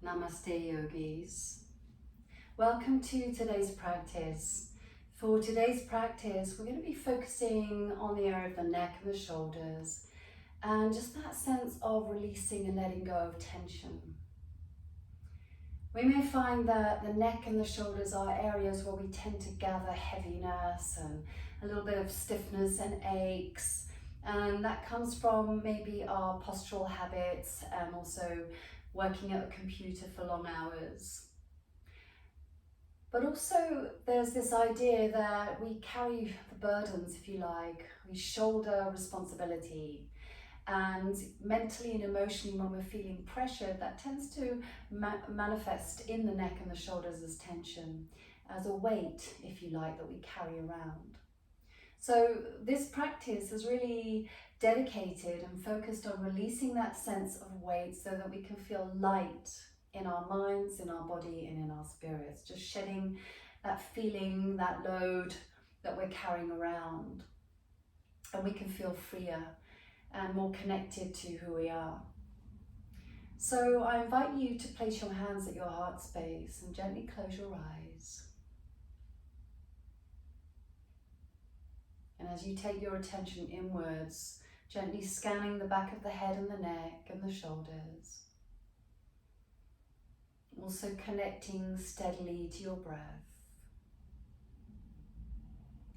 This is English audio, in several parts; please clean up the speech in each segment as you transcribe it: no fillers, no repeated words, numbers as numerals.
Namaste yogis. Welcome to today's practice. For today's practice, we're going to be focusing on the area of the neck and the shoulders and just that sense of releasing and letting go of tension. We may find that the neck and the shoulders are areas where we tend to gather heaviness and a little bit of stiffness and aches, and that comes from maybe our postural habits and also working at a computer for long hours. But also there's this idea that we carry the burdens, if you like, we shoulder responsibility, and mentally and emotionally when we're feeling pressured, that tends to manifest in the neck and the shoulders as tension, as a weight, if you like, that we carry around. So this practice is really dedicated and focused on releasing that sense of weight so that we can feel light in our minds, in our body, and in our spirits. Just shedding that feeling, that load that we're carrying around. And we can feel freer and more connected to who we are. So I invite you to place your hands at your heart space and gently close your eyes. And as you take your attention inwards, gently scanning the back of the head and the neck and the shoulders. Also connecting steadily to your breath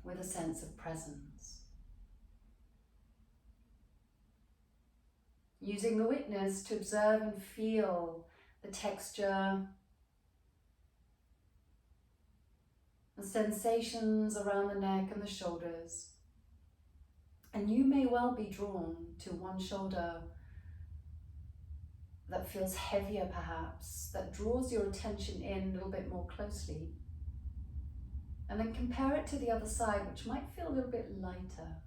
with a sense of presence. Using the witness to observe and feel the texture, the sensations around the neck and the shoulders. And you may well be drawn to one shoulder that feels heavier perhaps, that draws your attention in a little bit more closely. And then compare it to the other side, which might feel a little bit lighter.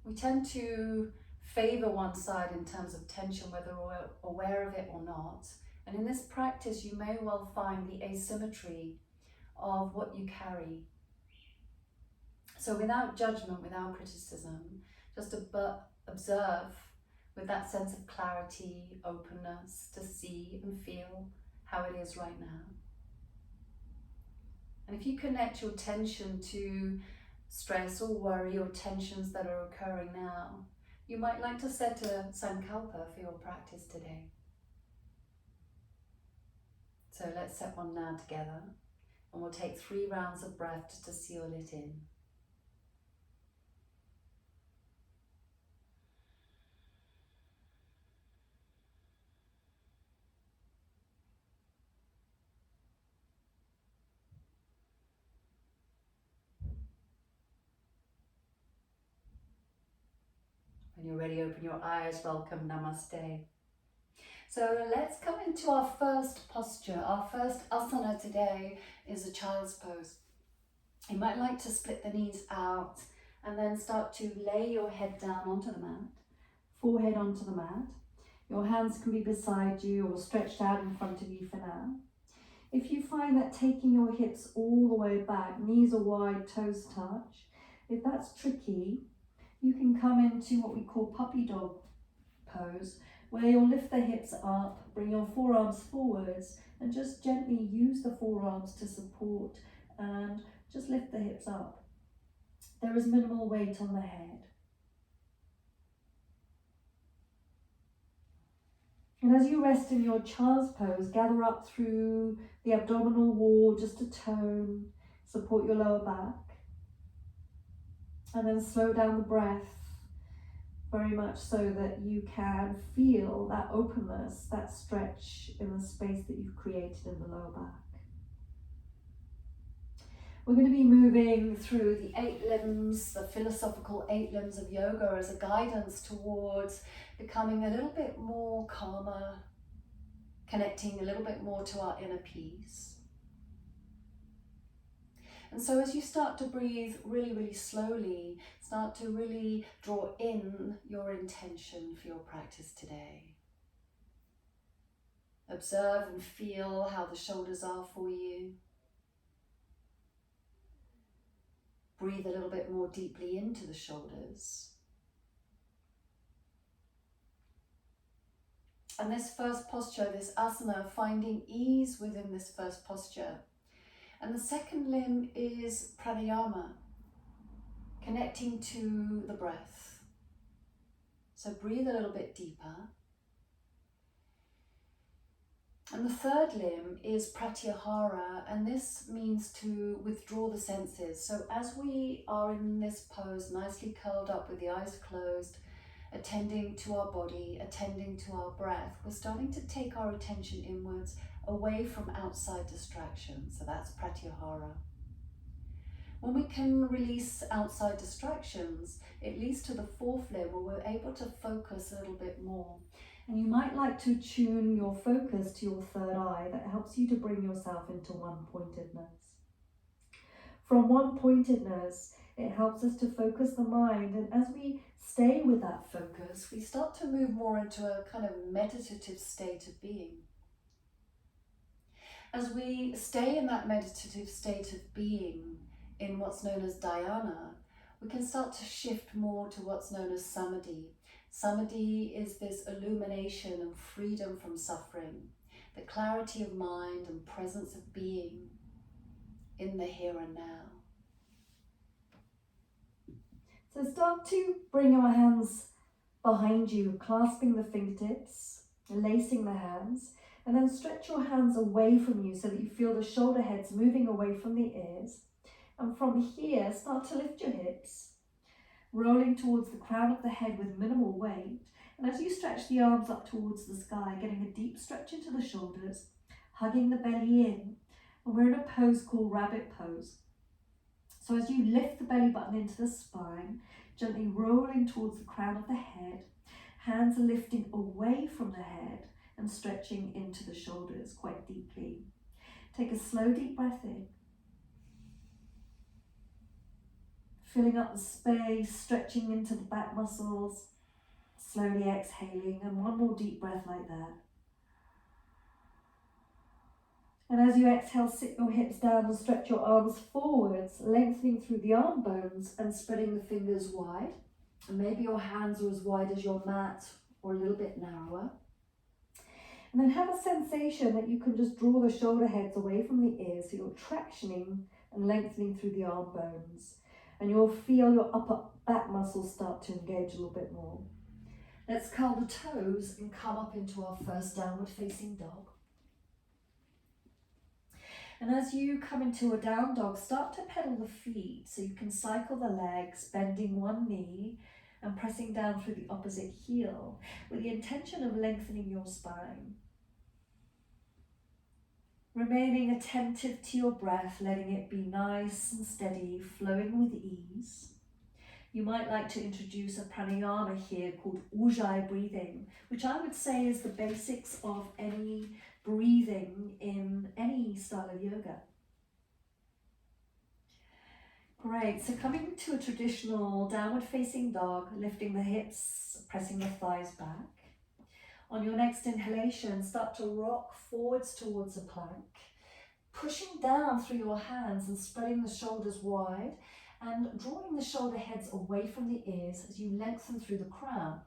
We tend to favor one side in terms of tension, whether we're aware of it or not. And in this practice, you may well find the asymmetry of what you carry. So without judgment, without criticism, just observe with that sense of clarity, openness, to see and feel how it is right now. And if you connect your attention to stress or worry or tensions that are occurring now, you might like to set a sankalpa for your practice today. So let's set one now together, and we'll take 3 rounds of breath just to seal it in. When you're ready, open your eyes. Welcome, namaste. So let's come into our first posture. Our first asana today is a child's pose. You might like to split the knees out and then start to lay your head down onto the mat, forehead onto the mat. Your hands can be beside you or stretched out in front of you for now. If you find that taking your hips all the way back, knees are wide, toes touch, if that's tricky, you can come into what we call puppy dog pose, where you'll lift the hips up, bring your forearms forwards, and just gently use the forearms to support and just lift the hips up. There is minimal weight on the head. And as you rest in your child's pose, gather up through the abdominal wall just to tone, support your lower back. And then slow down the breath very much so that you can feel that openness, that stretch in the space that you've created in the lower back. We're going to be moving through the 8 limbs, the philosophical 8 limbs of yoga, as a guidance towards becoming a little bit more calmer, connecting a little bit more to our inner peace. And so as you start to breathe really, really slowly, start to really draw in your intention for your practice today. Observe and feel how the shoulders are for you. Breathe a little bit more deeply into the shoulders. And this first posture, this asana, finding ease within this first posture. And the second limb is pranayama, connecting to the breath. So breathe a little bit deeper. And the third limb is pratyahara, and this means to withdraw the senses. So as we are in this pose, nicely curled up with the eyes closed, attending to our body, attending to our breath, we're starting to take our attention inwards, away from outside distractions. So that's pratyahara. When we can release outside distractions, it leads to the fourth limb where we're able to focus a little bit more. And you might like to tune your focus to your third eye. That helps you to bring yourself into one-pointedness. From one-pointedness, it helps us to focus the mind. And as we stay with that focus, we start to move more into a kind of meditative state of being. As we stay in that meditative state of being, in what's known as Dhyana, we can start to shift more to what's known as Samadhi. Samadhi is this illumination and freedom from suffering, the clarity of mind and presence of being in the here and now. So start to bring your hands behind you, clasping the fingertips, lacing the hands, and then stretch your hands away from you so that you feel the shoulder heads moving away from the ears. And from here, start to lift your hips, rolling towards the crown of the head with minimal weight. And as you stretch the arms up towards the sky, getting a deep stretch into the shoulders, hugging the belly in. And we're in a pose called rabbit pose. So as you lift the belly button into the spine, gently rolling towards the crown of the head, hands are lifting away from the head and stretching into the shoulders quite deeply. Take a slow, deep breath in. Filling up the space, stretching into the back muscles, slowly exhaling, and one more deep breath like that. And as you exhale, sit your hips down and stretch your arms forwards, lengthening through the arm bones and spreading the fingers wide. And maybe your hands are as wide as your mat or a little bit narrower. And then have a sensation that you can just draw the shoulder heads away from the ears, so you're tractioning and lengthening through the arm bones. And you'll feel your upper back muscles start to engage a little bit more. Let's curl the toes and come up into our first downward facing dog. And as you come into a down dog, start to pedal the feet so you can cycle the legs, bending one knee and pressing down through the opposite heel with the intention of lengthening your spine. Remaining attentive to your breath, letting it be nice and steady, flowing with ease. You might like to introduce a pranayama here called ujjayi breathing, which I would say is the basics of any breathing in any style of yoga. Great, so coming to a traditional downward facing dog, lifting the hips, pressing the thighs back. On your next inhalation, start to rock forwards towards a plank, pushing down through your hands and spreading the shoulders wide and drawing the shoulder heads away from the ears as you lengthen through the crown.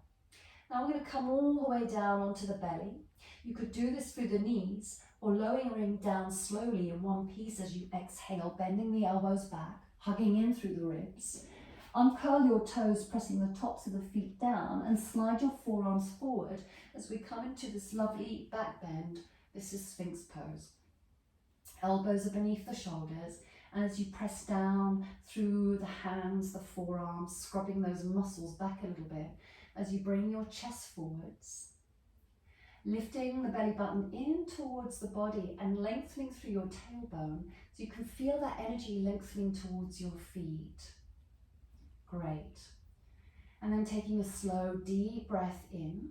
Now we're going to come all the way down onto the belly. You could do this through the knees or lowering down slowly in one piece as you exhale, bending the elbows back, hugging in through the ribs. Uncurl your toes, pressing the tops of the feet down, and slide your forearms forward as we come into this lovely back bend. This is Sphinx pose. Elbows are beneath the shoulders, and as you press down through the hands, the forearms, scrubbing those muscles back a little bit, as you bring your chest forwards, lifting the belly button in towards the body and lengthening through your tailbone so you can feel that energy lengthening towards your feet. Great. And then taking a slow, deep breath in.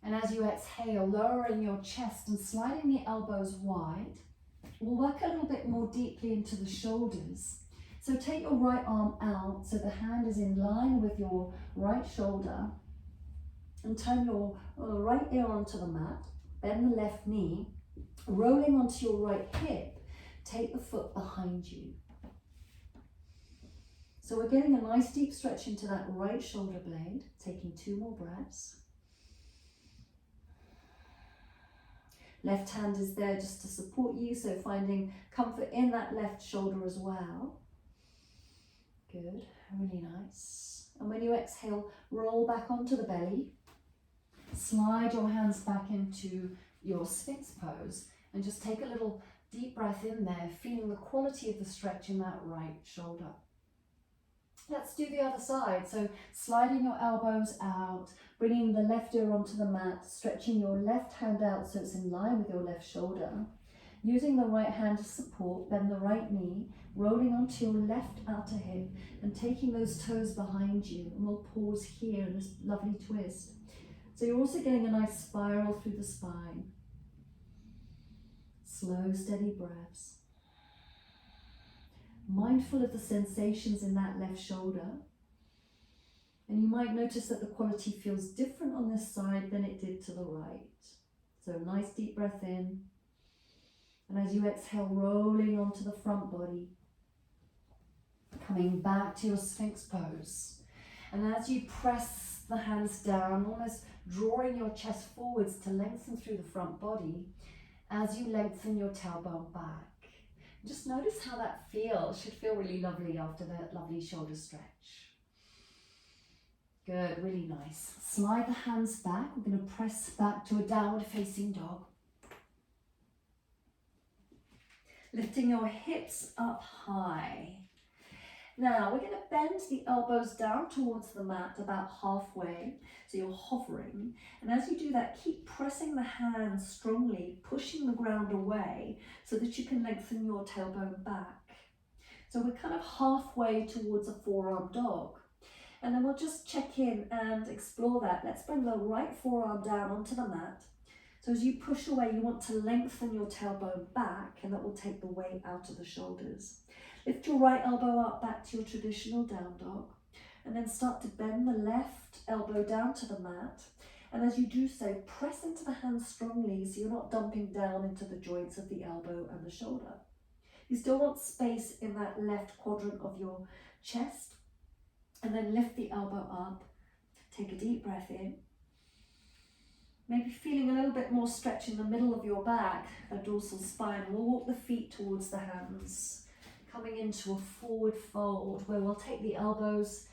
And as you exhale, lowering your chest and sliding the elbows wide. We'll work a little bit more deeply into the shoulders. So take your right arm out so the hand is in line with your right shoulder. And turn your right ear onto the mat. Bend the left knee. Rolling onto your right hip. Take the foot behind you. So we're getting a nice deep stretch into that right shoulder blade, taking 2 more breaths. Left hand is there just to support you, so finding comfort in that left shoulder as well. Good, really nice. And when you exhale, roll back onto the belly. Slide your hands back into your Sphinx pose and just take a little deep breath in there, feeling the quality of the stretch in that right shoulder. Let's do the other side. So sliding your elbows out, bringing the left ear onto the mat, stretching your left hand out so it's in line with your left shoulder. Using the right hand to support, bend the right knee, rolling onto your left outer hip and taking those toes behind you. And we'll pause here in this lovely twist. So you're also getting a nice spiral through the spine. Slow, steady breaths. Mindful of the sensations in that left shoulder. And you might notice that the quality feels different on this side than it did to the right. So nice deep breath in. And as you exhale, rolling onto the front body. Coming back to your Sphinx pose. And as you press the hands down, almost drawing your chest forwards to lengthen through the front body, as you lengthen your tailbone back. Just notice how that feels. Should feel really lovely after that lovely shoulder stretch. Good, really nice. Slide the hands back. We're going to press back to a downward facing dog. Lifting your hips up high. Now we're going to bend the elbows down towards the mat about halfway, so you're hovering. And as you do that, keep pressing the hands strongly, pushing the ground away so that you can lengthen your tailbone back. So we're kind of halfway towards a forearm dog. And then we'll just check in and explore that. Let's bring the right forearm down onto the mat. So as you push away, you want to lengthen your tailbone back, and that will take the weight out of the shoulders. Lift your right elbow up back to your traditional down dog, and then start to bend the left elbow down to the mat. And as you do so, press into the hands strongly so you're not dumping down into the joints of the elbow and the shoulder. You still want space in that left quadrant of your chest, and then lift the elbow up. Take a deep breath in. Maybe feeling a little bit more stretch in the middle of your back, the dorsal spine. We'll walk the feet towards the hands, coming into a forward fold where we'll take the elbows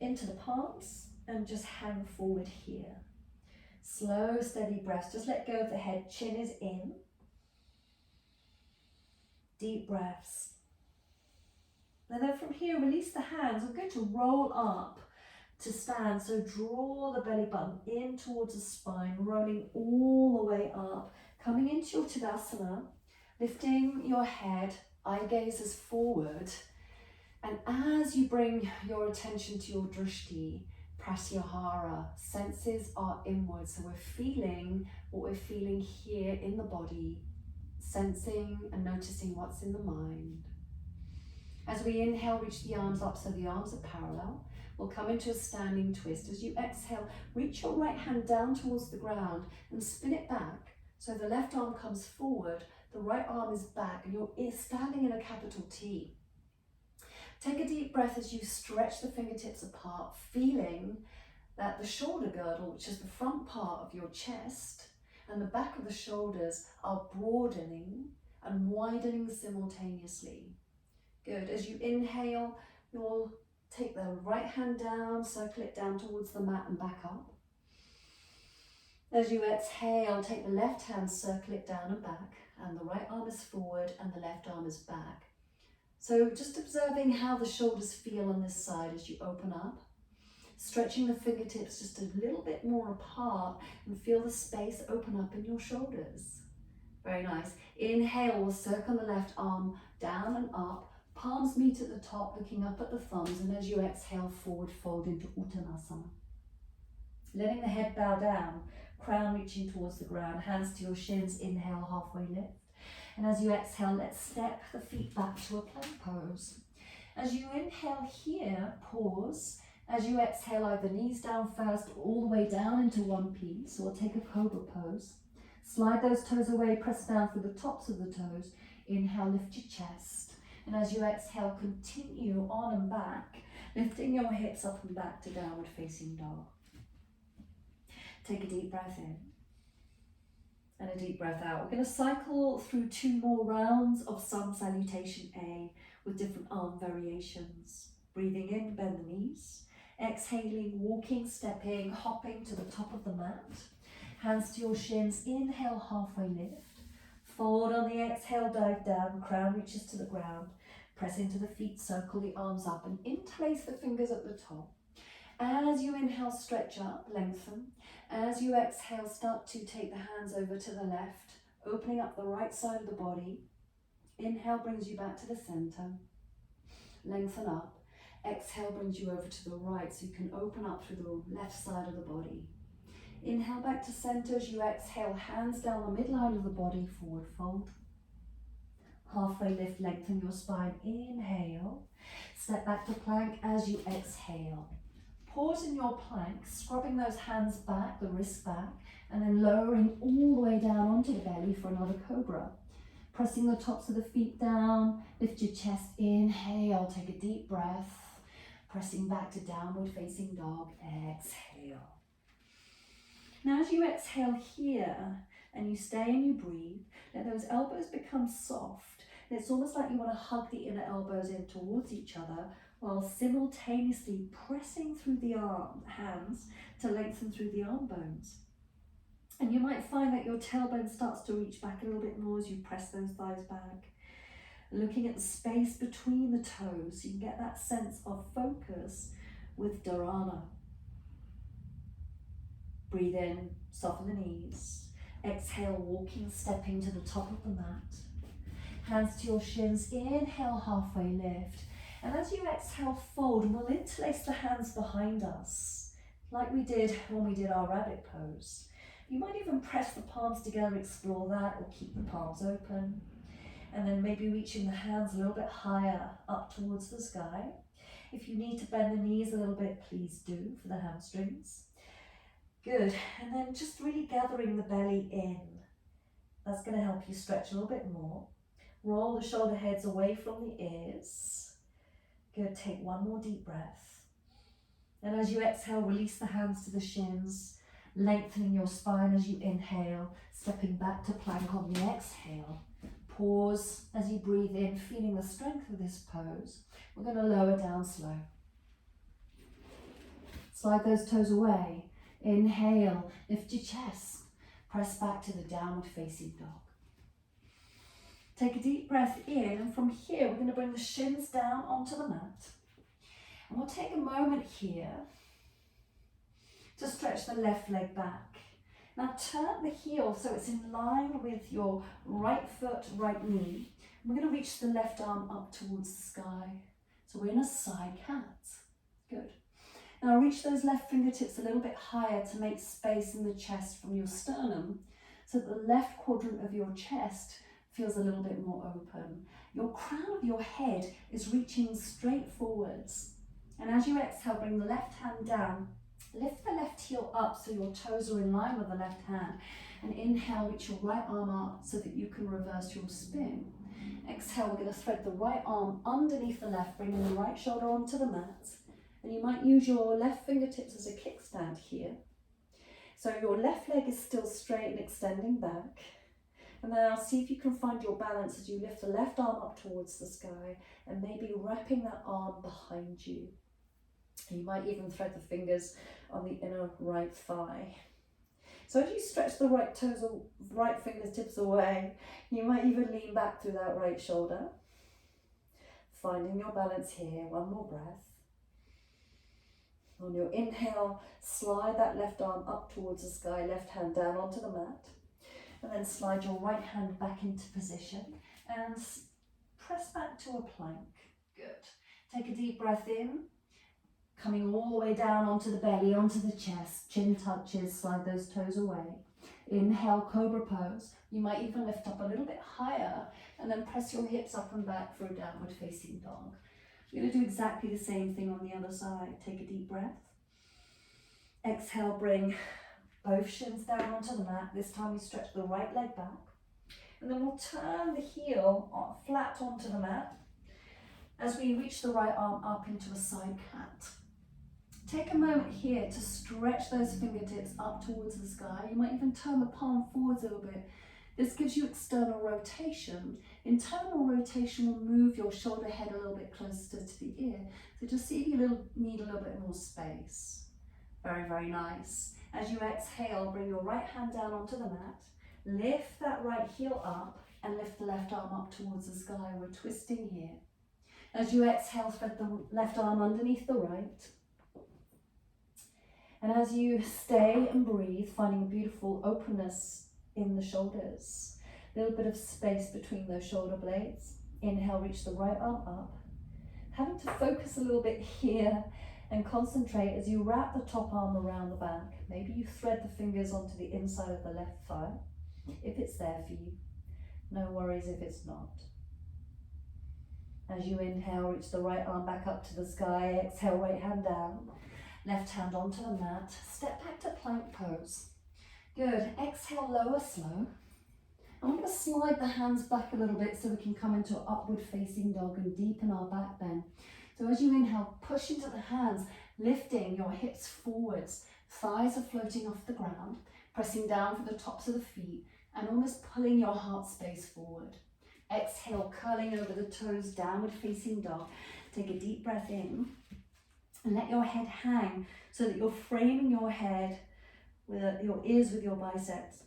into the palms and just hang forward here. Slow, steady breaths. Just let go of the head. Chin is in. Deep breaths. And then from here, release the hands. We're going to roll up to stand. So draw the belly button in towards the spine, rolling all the way up, coming into your Tadasana, lifting your head, eye gazes forward. And as you bring your attention to your drishti, pratyahara, senses are inward. So we're feeling what we're feeling here in the body, sensing and noticing what's in the mind. As we inhale, reach the arms up so the arms are parallel. We'll come into a standing twist. As you exhale, reach your right hand down towards the ground and spin it back. So the left arm comes forward, the right arm is back, and you're standing in a capital T. Take a deep breath as you stretch the fingertips apart, feeling that the shoulder girdle, which is the front part of your chest, and the back of the shoulders are broadening and widening simultaneously. Good. As you inhale, you'll take the right hand down, circle it down towards the mat and back up. As you exhale, take the left hand, circle it down and back, and the right arm is forward and the left arm is back. So just observing how the shoulders feel on this side as you open up, stretching the fingertips just a little bit more apart and feel the space open up in your shoulders. Very nice. Inhale, we'll circle the left arm down and up. Palms meet at the top, looking up at the thumbs, and as you exhale, forward fold into Uttanasana. Letting the head bow down, crown reaching towards the ground, hands to your shins, inhale, halfway lift. And as you exhale, let's step the feet back to a plank pose. As you inhale here, pause. As you exhale, either knees down first, all the way down into one piece, or take a cobra pose. Slide those toes away, press down through the tops of the toes. Inhale, lift your chest. And as you exhale, continue on and back, lifting your hips up and back to downward facing dog. Take a deep breath in. And a deep breath out. We're going to cycle through 2 more rounds of Sun Salutation A with different arm variations. Breathing in, bend the knees. Exhaling, walking, stepping, hopping to the top of the mat. Hands to your shins. Inhale, halfway lift. Fold on the exhale, dive down. Crown reaches to the ground. Press into the feet, circle the arms up and interlace the fingers at the top. As you inhale, stretch up, lengthen. As you exhale, start to take the hands over to the left, opening up the right side of the body. Inhale brings you back to the center. Lengthen up. Exhale brings you over to the right, so you can open up through the left side of the body. Inhale back to center. As you exhale, hands down the midline of the body, forward fold. Halfway lift, lengthen your spine. Inhale. Step back to plank as you exhale. Pause in your plank, scrubbing those hands back, the wrists back, and then lowering all the way down onto the belly for another cobra. Pressing the tops of the feet down, lift your chest, inhale, take a deep breath. Pressing back to downward facing dog, exhale. Now as you exhale here, and you stay and you breathe, let those elbows become soft. And it's almost like you want to hug the inner elbows in towards each other, while simultaneously pressing through the hands to lengthen through the arm bones. And you might find that your tailbone starts to reach back a little bit more as you press those thighs back. Looking at the space between the toes, so you can get that sense of focus with Dharana. Breathe in, soften the knees. Exhale, walking, stepping to the top of the mat. Hands to your shins, inhale, halfway lift. And as you exhale, fold, and we'll interlace the hands behind us, like we did when we did our rabbit pose. You might even press the palms together, explore that, or keep the palms open. And then maybe reaching the hands a little bit higher up towards the sky. If you need to bend the knees a little bit, please do for the hamstrings. Good, and then just really gathering the belly in. That's going to help you stretch a little bit more. Roll the shoulder heads away from the ears. Good, take one more deep breath. And as you exhale, release the hands to the shins, lengthening your spine as you inhale, stepping back to plank on the exhale. Pause as you breathe in, feeling the strength of this pose. We're going to lower down slow. Slide those toes away. Inhale, lift your chest. Press back to the downward facing dog. Take a deep breath in, and from here we're going to bring the shins down onto the mat. And we'll take a moment here to stretch the left leg back. Now turn the heel so it's in line with your right foot, right knee. We're going to reach the left arm up towards the sky. So we're in a side cat. Good. Now reach those left fingertips a little bit higher to make space in the chest from your sternum, so that the left quadrant of your chest feels a little bit more open. Your crown of your head is reaching straight forwards. And as you exhale, bring the left hand down. Lift the left heel up so your toes are in line with the left hand. And inhale, reach your right arm up so that you can reverse your spin. Exhale, we're going to thread the right arm underneath the left, bringing the right shoulder onto the mat. And you might use your left fingertips as a kickstand here. So your left leg is still straight and extending back. And now see if you can find your balance as you lift the left arm up towards the sky and maybe wrapping that arm behind you. You might even thread the fingers on the inner right thigh. So as you stretch the right toes or right fingertips away, you might even lean back through that right shoulder. Finding your balance here, one more breath. On your inhale, slide that left arm up towards the sky, left hand down onto the mat. And then slide your right hand back into position and press back to a plank. Good. Take a deep breath in, coming all the way down onto the belly, onto the chest. Chin touches, slide those toes away. Inhale, cobra pose. You might even lift up a little bit higher and then press your hips up and back for a downward facing dog. We're going to do exactly the same thing on the other side. Take a deep breath. Exhale, bring both shins down onto the mat. This time we stretch the right leg back. And then we'll turn the heel flat onto the mat as we reach the right arm up into a side cat. Take a moment here to stretch those fingertips up towards the sky. You might even turn the palm forwards a little bit. This gives you external rotation. Internal rotation will move your shoulder head a little bit closer to the ear. So just see if you need a little bit more space. Very, very nice. As you exhale, bring your right hand down onto the mat. Lift that right heel up and lift the left arm up towards the sky. We're twisting here. As you exhale, thread the left arm underneath the right. And as you stay and breathe, finding a beautiful openness in the shoulders, a little bit of space between those shoulder blades. Inhale, reach the right arm up. Having to focus a little bit here and concentrate as you wrap the top arm around the back. Maybe you thread the fingers onto the inside of the left thigh, if it's there for you. No worries if it's not. As you inhale, reach the right arm back up to the sky. Exhale, right hand down. Left hand onto the mat. Step back to plank pose. Good. Exhale, lower slow. I'm going to slide the hands back a little bit so we can come into an upward facing dog and deepen our back bend. So as you inhale, push into the hands, lifting your hips forwards. Thighs are floating off the ground, pressing down for the tops of the feet and almost pulling your heart space forward. Exhale, curling over the toes, downward facing dog. Take a deep breath in and let your head hang so that you're framing your head with your ears with your biceps.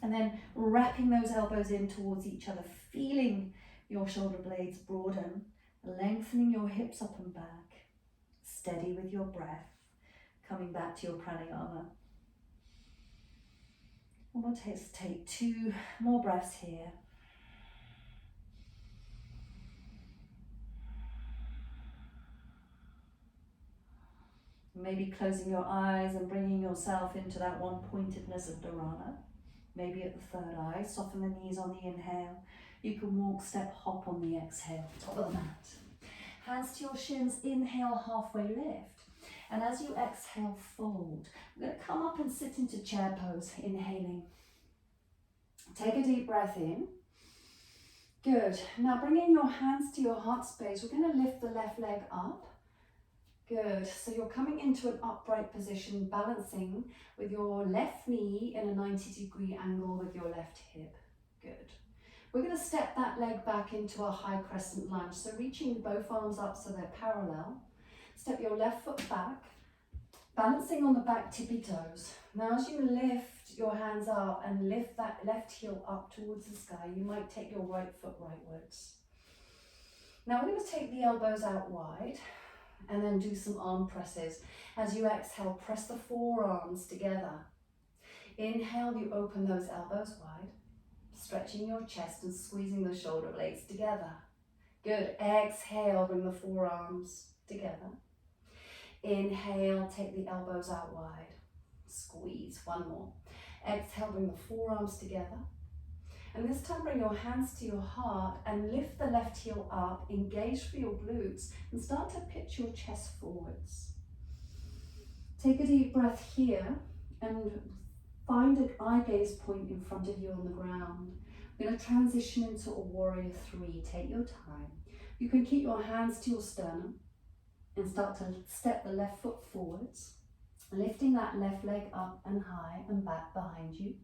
And then wrapping those elbows in towards each other, feeling your shoulder blades broaden, lengthening your hips up and back. Steady with your breath, coming back to your pranayama. And we'll take 2 more breaths here. Maybe closing your eyes and bringing yourself into that one-pointedness of Dharana. Maybe at the third eye, soften the knees on the inhale. You can walk, step, hop on the exhale, top of the mat. Hands to your shins, inhale, halfway lift. And as you exhale, fold. We're going to come up and sit into chair pose, inhaling. Take a deep breath in. Good. Now bringing your hands to your heart space, we're going to lift the left leg up. Good. So you're coming into an upright position, balancing with your left knee in a 90-degree angle with your left hip. Good. We're going to step that leg back into a high crescent lunge. So reaching both arms up so they're parallel. Step your left foot back, balancing on the back tippy toes. Now as you lift your hands up and lift that left heel up towards the sky, you might take your right foot rightwards. Now we're going to take the elbows out wide and then do some arm presses. As you exhale, press the forearms together. Inhale, you open those elbows wide, stretching your chest and squeezing the shoulder blades together. Good. Exhale, bring the forearms together. Inhale, take the elbows out wide. Squeeze, 1 more. Exhale, bring the forearms together. And this time bring your hands to your heart and lift the left heel up, engage for your glutes and start to pitch your chest forwards. Take a deep breath here and find an eye gaze point in front of you on the ground. We're going to transition into a warrior 3. Take your time. You can keep your hands to your sternum and start to step the left foot forwards, lifting that left leg up and high and back behind you.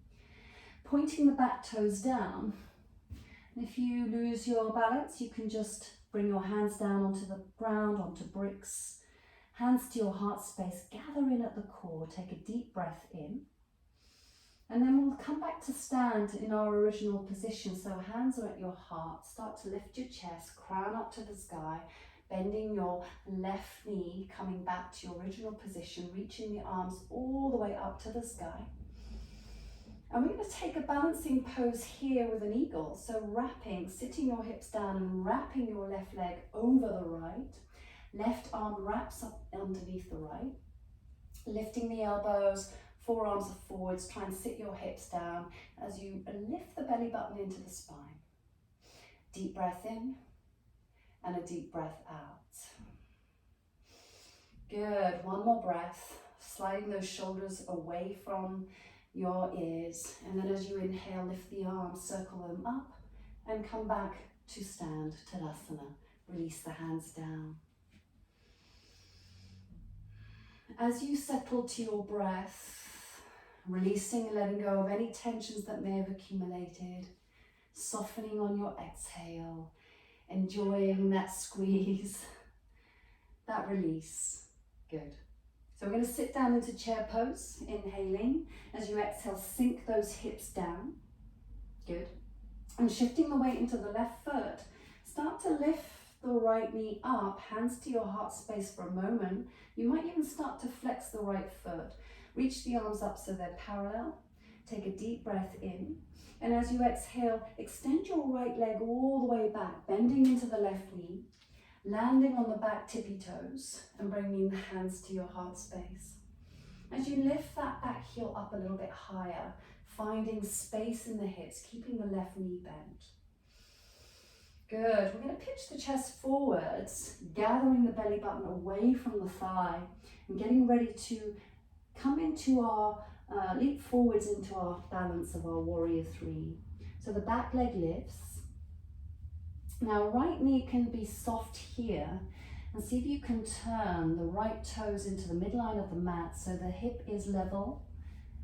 Pointing the back toes down. And if you lose your balance, you can just bring your hands down onto the ground, onto bricks. Hands to your heart space, gather in at the core, take a deep breath in. And then we'll come back to stand in our original position. So hands are at your heart, start to lift your chest, crown up to the sky, bending your left knee, coming back to your original position, reaching the arms all the way up to the sky. And we're going to take a balancing pose here with an eagle. So wrapping, sitting your hips down and wrapping your left leg over the right. Left arm wraps up underneath the right. Lifting the elbows, forearms are forwards. Try and sit your hips down as you lift the belly button into the spine. Deep breath in and a deep breath out. Good. 1 more breath. Sliding those shoulders away from your ears, and then as you inhale, lift the arms, circle them up and come back to stand, Tadasana. Release the hands down. As you settle to your breath, releasing and letting go of any tensions that may have accumulated, softening on your exhale, enjoying that squeeze, that release. Good. So we're going to sit down into chair pose, inhaling. As you exhale, sink those hips down. Good. And shifting the weight into the left foot, start to lift the right knee up, hands to your heart space for a moment. You might even start to flex the right foot. Reach the arms up so they're parallel. Take a deep breath in. And as you exhale, extend your right leg all the way back, bending into the left knee, landing on the back tippy toes and bringing the hands to your heart space. As you lift that back heel up a little bit higher, finding space in the hips, keeping the left knee bent. Good. We're going to pitch the chest forwards, gathering the belly button away from the thigh and getting ready to come into our, leap forwards into our balance of our warrior three. So the back leg lifts. Now right knee can be soft here, and see if you can turn the right toes into the midline of the mat so the hip is level,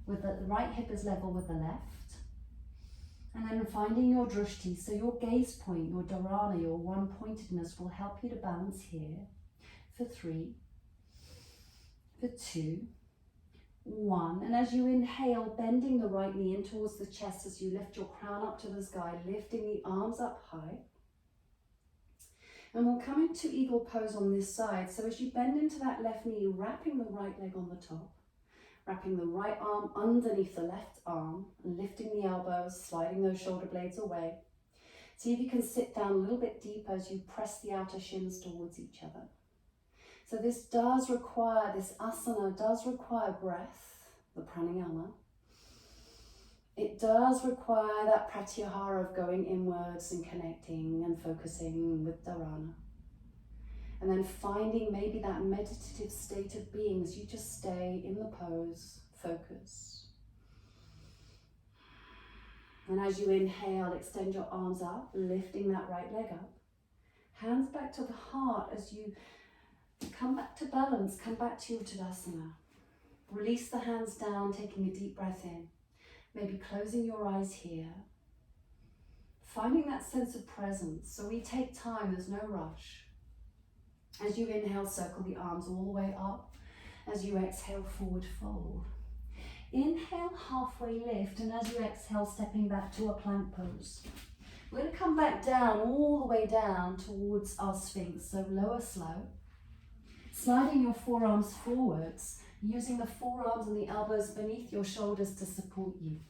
with the right hip is level with the left. And then finding your drishti, so your gaze point, your dharana, your one-pointedness will help you to balance here for 3, for 2, 1. And as you inhale, bending the right knee in towards the chest as you lift your crown up to the sky, lifting the arms up high. And we'll come into eagle pose on this side. So as you bend into that left knee, wrapping the right leg on the top, wrapping the right arm underneath the left arm, and lifting the elbows, sliding those shoulder blades away. See if you can sit down a little bit deeper as you press the outer shins towards each other. So this asana does require breath, the pranayama. It does require that pratyahara of going inwards and connecting and focusing with Dharana. And then finding maybe that meditative state of being as you just stay in the pose, focus. And as you inhale, extend your arms up, lifting that right leg up. Hands back to the heart as you come back to balance, come back to your Tadasana. Release the hands down, taking a deep breath in. Maybe closing your eyes here. Finding that sense of presence. So we take time, there's no rush. As you inhale, circle the arms all the way up. As you exhale, forward fold. Inhale, halfway lift, and as you exhale, stepping back to a plank pose. We're going to come back down, all the way down towards our Sphinx, so lower slow. Sliding your forearms forwards, using the forearms and the elbows beneath your shoulders to support you.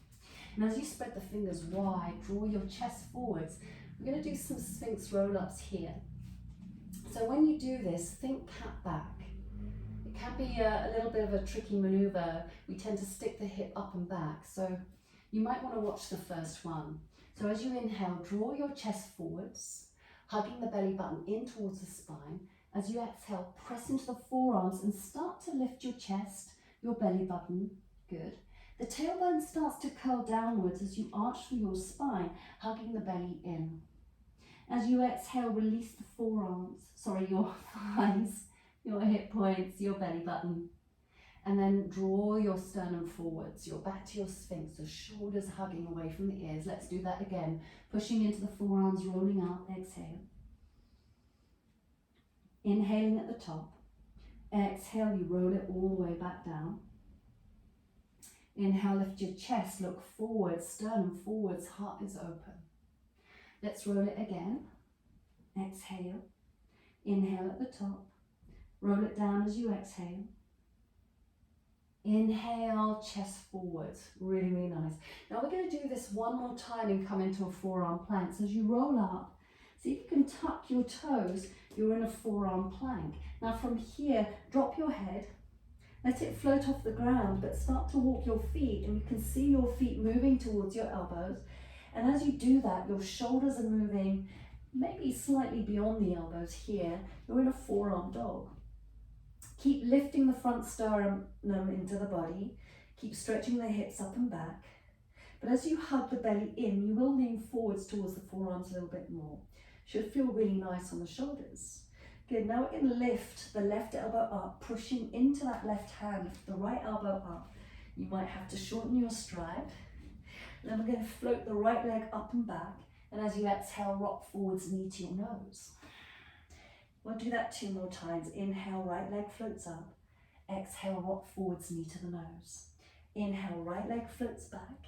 And as you spread the fingers wide, draw your chest forwards. We're going to do some Sphinx roll-ups here. So when you do this, think cat back. It can be a little bit of a tricky maneuver. We tend to stick the hip up and back. So you might want to watch the first one. So as you inhale, draw your chest forwards, hugging the belly button in towards the spine. As you exhale, press into the forearms and start to lift your chest, your belly button. Good. The tailbone starts to curl downwards as you arch through your spine, hugging the belly in. As you exhale, release the your thighs, your hip points, your belly button. And then draw your sternum forwards, your back to your Sphinx, the shoulders hugging away from the ears. Let's do that again. Pushing into the forearms, rolling out, exhale. Inhaling at the top. Exhale, you roll it all the way back down. Inhale, lift your chest, look forward, sternum forwards, heart is open. Let's roll it again. Exhale. Inhale at the top. Roll it down as you exhale. Inhale, chest forwards. Really, really nice. Now we're going to do this one more time and come into a forearm plank. So as you roll up, see if you can tuck your toes. You're in a forearm plank. Now from here, drop your head. Let it float off the ground, but start to walk your feet, and you can see your feet moving towards your elbows. And as you do that, your shoulders are moving maybe slightly beyond the elbows here. You're in a forearm dog. Keep lifting the front sternum into the body. Keep stretching the hips up and back. But as you hug the belly in, you will lean forwards towards the forearms a little bit more. Should feel really nice on the shoulders. Good, now we're going to lift the left elbow up, pushing into that left hand, lift the right elbow up. You might have to shorten your stride. Then we're going to float the right leg up and back, and as you exhale, rock forwards, knee to your nose. We'll do that 2 more times. Inhale, right leg floats up. Exhale, rock forwards, knee to the nose. Inhale, right leg floats back.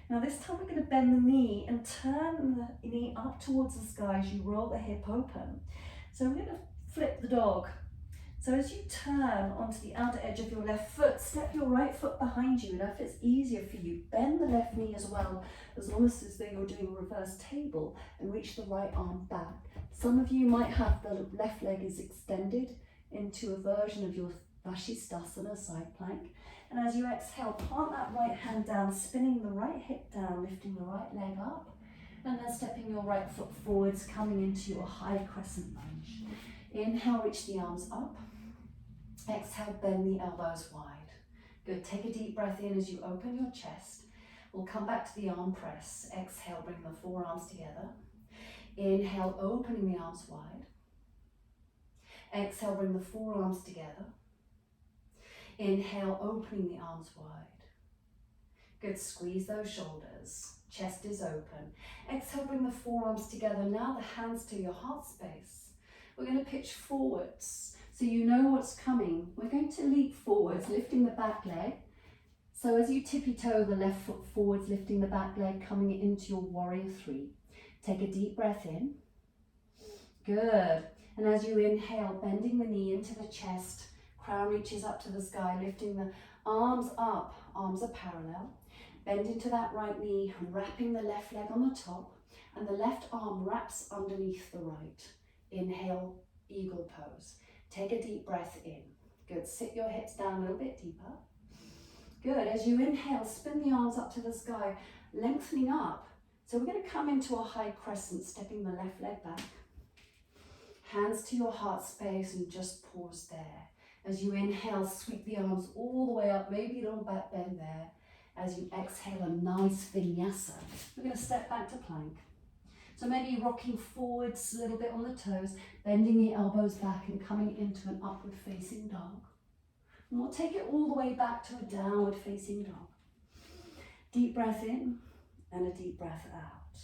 Now this time we're going to bend the knee and turn the knee up towards the sky as you roll the hip open. So we're going to flip the dog. So as you turn onto the outer edge of your left foot, step your right foot behind you, and if it's easier for you, bend the left knee as well, as long as though you're doing reverse table, and reach the right arm back. Some of you might have the left leg is extended into a version of your Vashisthasana, side plank. And as you exhale, plant that right hand down, spinning the right hip down, lifting the right leg up, and then stepping your right foot forwards, coming into your high crescent lunge. Inhale, reach the arms up. Exhale, bend the elbows wide. Good, take a deep breath in as you open your chest. We'll come back to the arm press. Exhale, bring the forearms together. Inhale, opening the arms wide. Exhale, bring the forearms together. Inhale, opening the arms wide. Good, squeeze those shoulders. Chest is open. Exhale, bring the forearms together. Now the hands to your heart space. We're going to pitch forwards, so you know what's coming. We're going to leap forwards, lifting the back leg. So as you tippy toe the left foot forwards, lifting the back leg, coming into your warrior 3. Take a deep breath in. Good. And as you inhale, bending the knee into the chest, crown reaches up to the sky, lifting the arms up, arms are parallel. Bend into that right knee, wrapping the left leg on the top, and the left arm wraps underneath the right. Inhale, eagle pose. Take a deep breath in. Good, sit your hips down a little bit deeper. Good, as you inhale, spin the arms up to the sky, lengthening up. So we're going to come into a high crescent, stepping the left leg back. Hands to your heart space and just pause there. As you inhale, sweep the arms all the way up, maybe a little back bend there. As you exhale, a nice vinyasa. We're going to step back to plank. So maybe rocking forwards a little bit on the toes, bending the elbows back and coming into an upward facing dog. And we'll take it all the way back to a downward facing dog. Deep breath in and a deep breath out.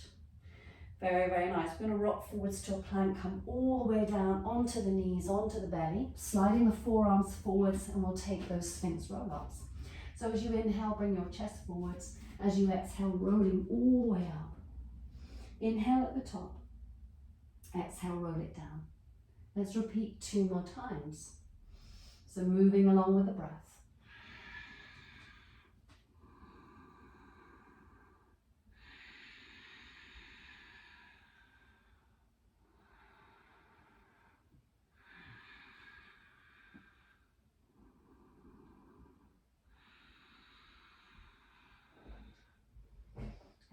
Very, very nice. We're going to rock forwards to a plank, come all the way down onto the knees, onto the belly, sliding the forearms forwards, and we'll take those Sphinx roll-ups. So as you inhale, bring your chest forwards. As you exhale, rolling all the way up. Inhale at the top, exhale, roll it down. Let's repeat 2 more times. So moving along with the breath.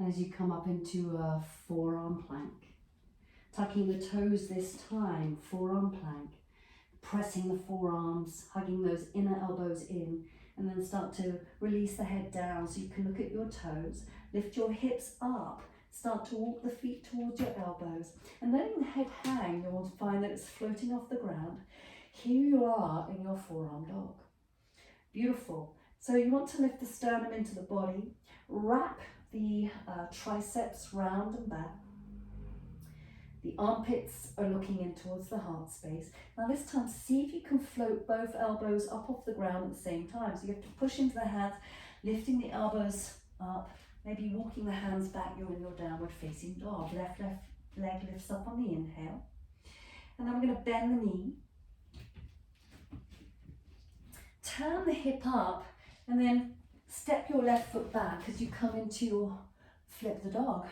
As you come up into a forearm plank, tucking the toes this time, forearm plank, pressing the forearms, hugging those inner elbows in, and then start to release the head down so you can look at your toes, lift your hips up, start to walk the feet towards your elbows, and letting the head hang, you'll find that it's floating off the ground. Here you are in your forearm dog. Beautiful. So you want to lift the sternum into the body, wrap the triceps round and back. The armpits are looking in towards the heart space. Now this time, see if you can float both elbows up off the ground at the same time. So you have to push into the hands, lifting the elbows up, maybe walking the hands back. You're in your downward facing dog. Left leg lifts up on the inhale. And then we're going to bend the knee. Turn the hip up and then step your left foot back as you come into your flip the dog.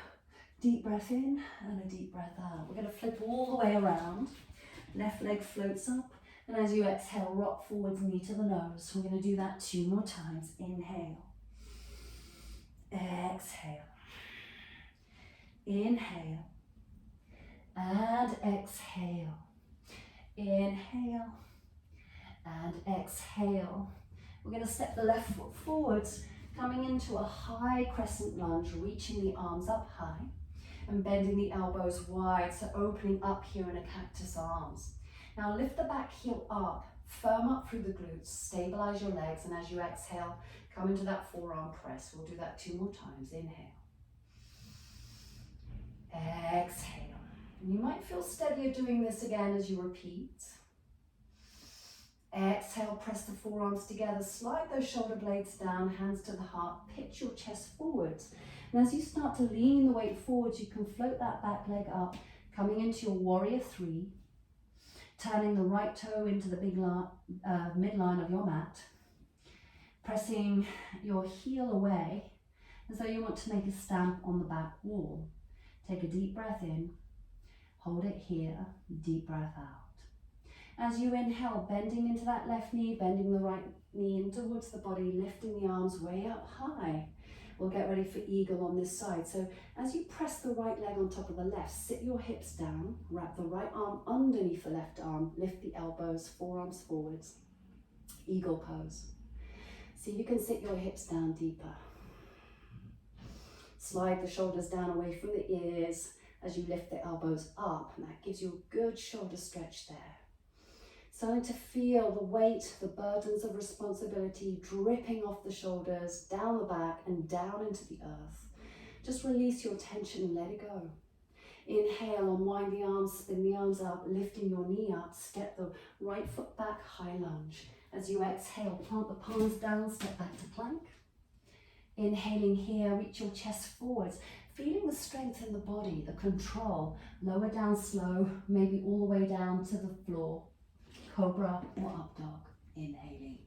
Deep breath in and a deep breath out. We're going to flip all the way around. Left leg floats up, and as you exhale, rock forwards, knee to the nose. We're going to do that 2 more times. Inhale. Exhale. Inhale. And exhale. Inhale. And exhale. We're going to step the left foot forwards, coming into a high crescent lunge, reaching the arms up high and bending the elbows wide, so opening up here in a cactus arms. Now lift the back heel up, firm up through the glutes, stabilize your legs, and as you exhale, come into that forearm press. We'll do that 2 more times. Inhale. Exhale. And you might feel steadier doing this again as you repeat. Exhale, press the forearms together, slide those shoulder blades down, hands to the heart, pitch your chest forwards. And as you start to lean the weight forwards, you can float that back leg up, coming into your warrior 3, turning the right toe into the big midline of your mat, pressing your heel away as though you want to make a stamp on the back wall. Take a deep breath in, hold it here, deep breath out. As you inhale, bending into that left knee, bending the right knee in towards the body, lifting the arms way up high. We'll get ready for eagle on this side. So as you press the right leg on top of the left, sit your hips down, wrap the right arm underneath the left arm, lift the elbows, forearms forwards, eagle pose. See if you can sit your hips down deeper. Slide the shoulders down away from the ears as you lift the elbows up, and that gives you a good shoulder stretch there. Starting to feel the weight, the burdens of responsibility dripping off the shoulders, down the back and down into the earth. Just release your tension and let it go. Inhale, unwind the arms, spin the arms up, lifting your knee up, step the right foot back, high lunge. As you exhale, plant the palms down, step back to plank. Inhaling here, reach your chest forwards, feeling the strength in the body, the control. Lower down slow, maybe all the way down to the floor. Cobra or up dog. Inhaling.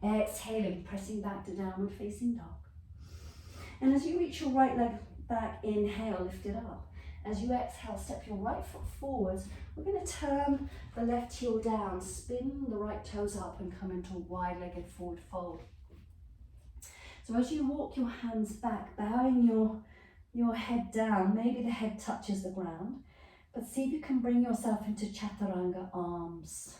Exhaling, pressing back to downward facing dog. And as you reach your right leg back, inhale, lift it up. As you exhale, step your right foot forwards. We're going to turn the left heel down, spin the right toes up and come into a wide-legged forward fold. So as you walk your hands back, bowing your head down, maybe the head touches the ground, but see if you can bring yourself into chaturanga arms.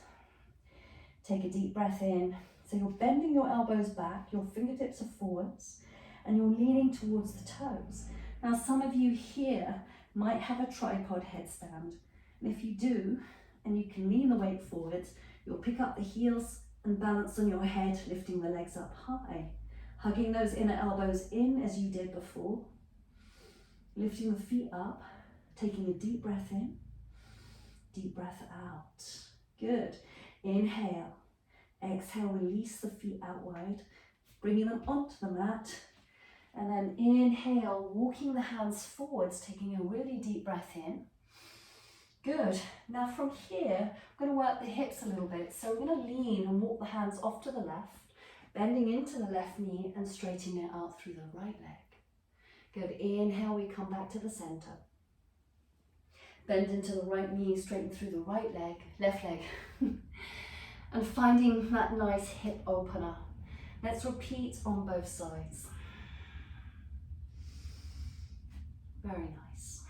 Take a deep breath in. So you're bending your elbows back, your fingertips are forwards, and you're leaning towards the toes. Now some of you here might have a tripod headstand. And if you do, and you can lean the weight forwards, you'll pick up the heels and balance on your head, lifting the legs up high. Hugging those inner elbows in as you did before. Lifting the feet up, taking a deep breath in, deep breath out. Good. Inhale. Exhale, release the feet out wide, bringing them onto the mat. And then inhale, walking the hands forwards, taking a really deep breath in. Good. Now from here, we're going to work the hips a little bit. So we're going to lean and walk the hands off to the left, bending into the left knee and straightening it out through the right leg. Good. Inhale, we come back to the center. Bend into the right knee, straighten through the right leg, left leg. And finding that nice hip opener. Let's repeat on both sides. Very nice.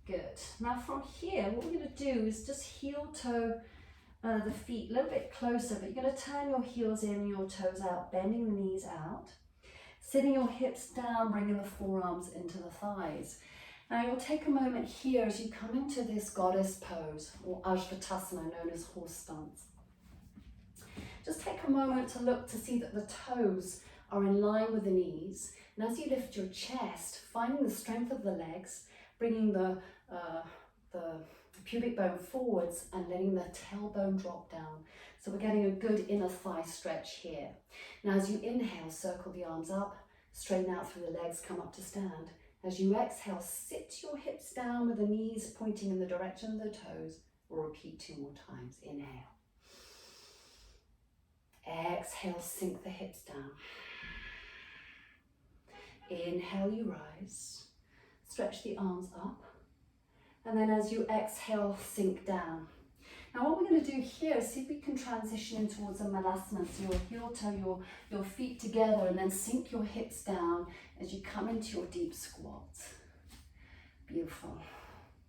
Good. Now from here, what we're going to do is just heel toe the feet a little bit closer, but you're going to turn your heels in, your toes out, bending the knees out, sitting your hips down, bringing the forearms into the thighs. Now you'll take a moment here as you come into this goddess pose, or Ashvatasana, known as horse stance. Just take a moment to look to see that the toes are in line with the knees. And as you lift your chest, finding the strength of the legs, bringing the pubic bone forwards and letting the tailbone drop down. So we're getting a good inner thigh stretch here. Now as you inhale, circle the arms up, straighten out through the legs, come up to stand. As you exhale, sit your hips down with the knees pointing in the direction of the toes. We'll repeat 2 more times. Inhale. Exhale, sink the hips down. Inhale, you rise. Stretch the arms up. And then as you exhale, sink down. Now what we're going to do here is see if we can transition in towards a malasana. So your heel toe, your feet together, and then sink your hips down as you come into your deep squat. Beautiful.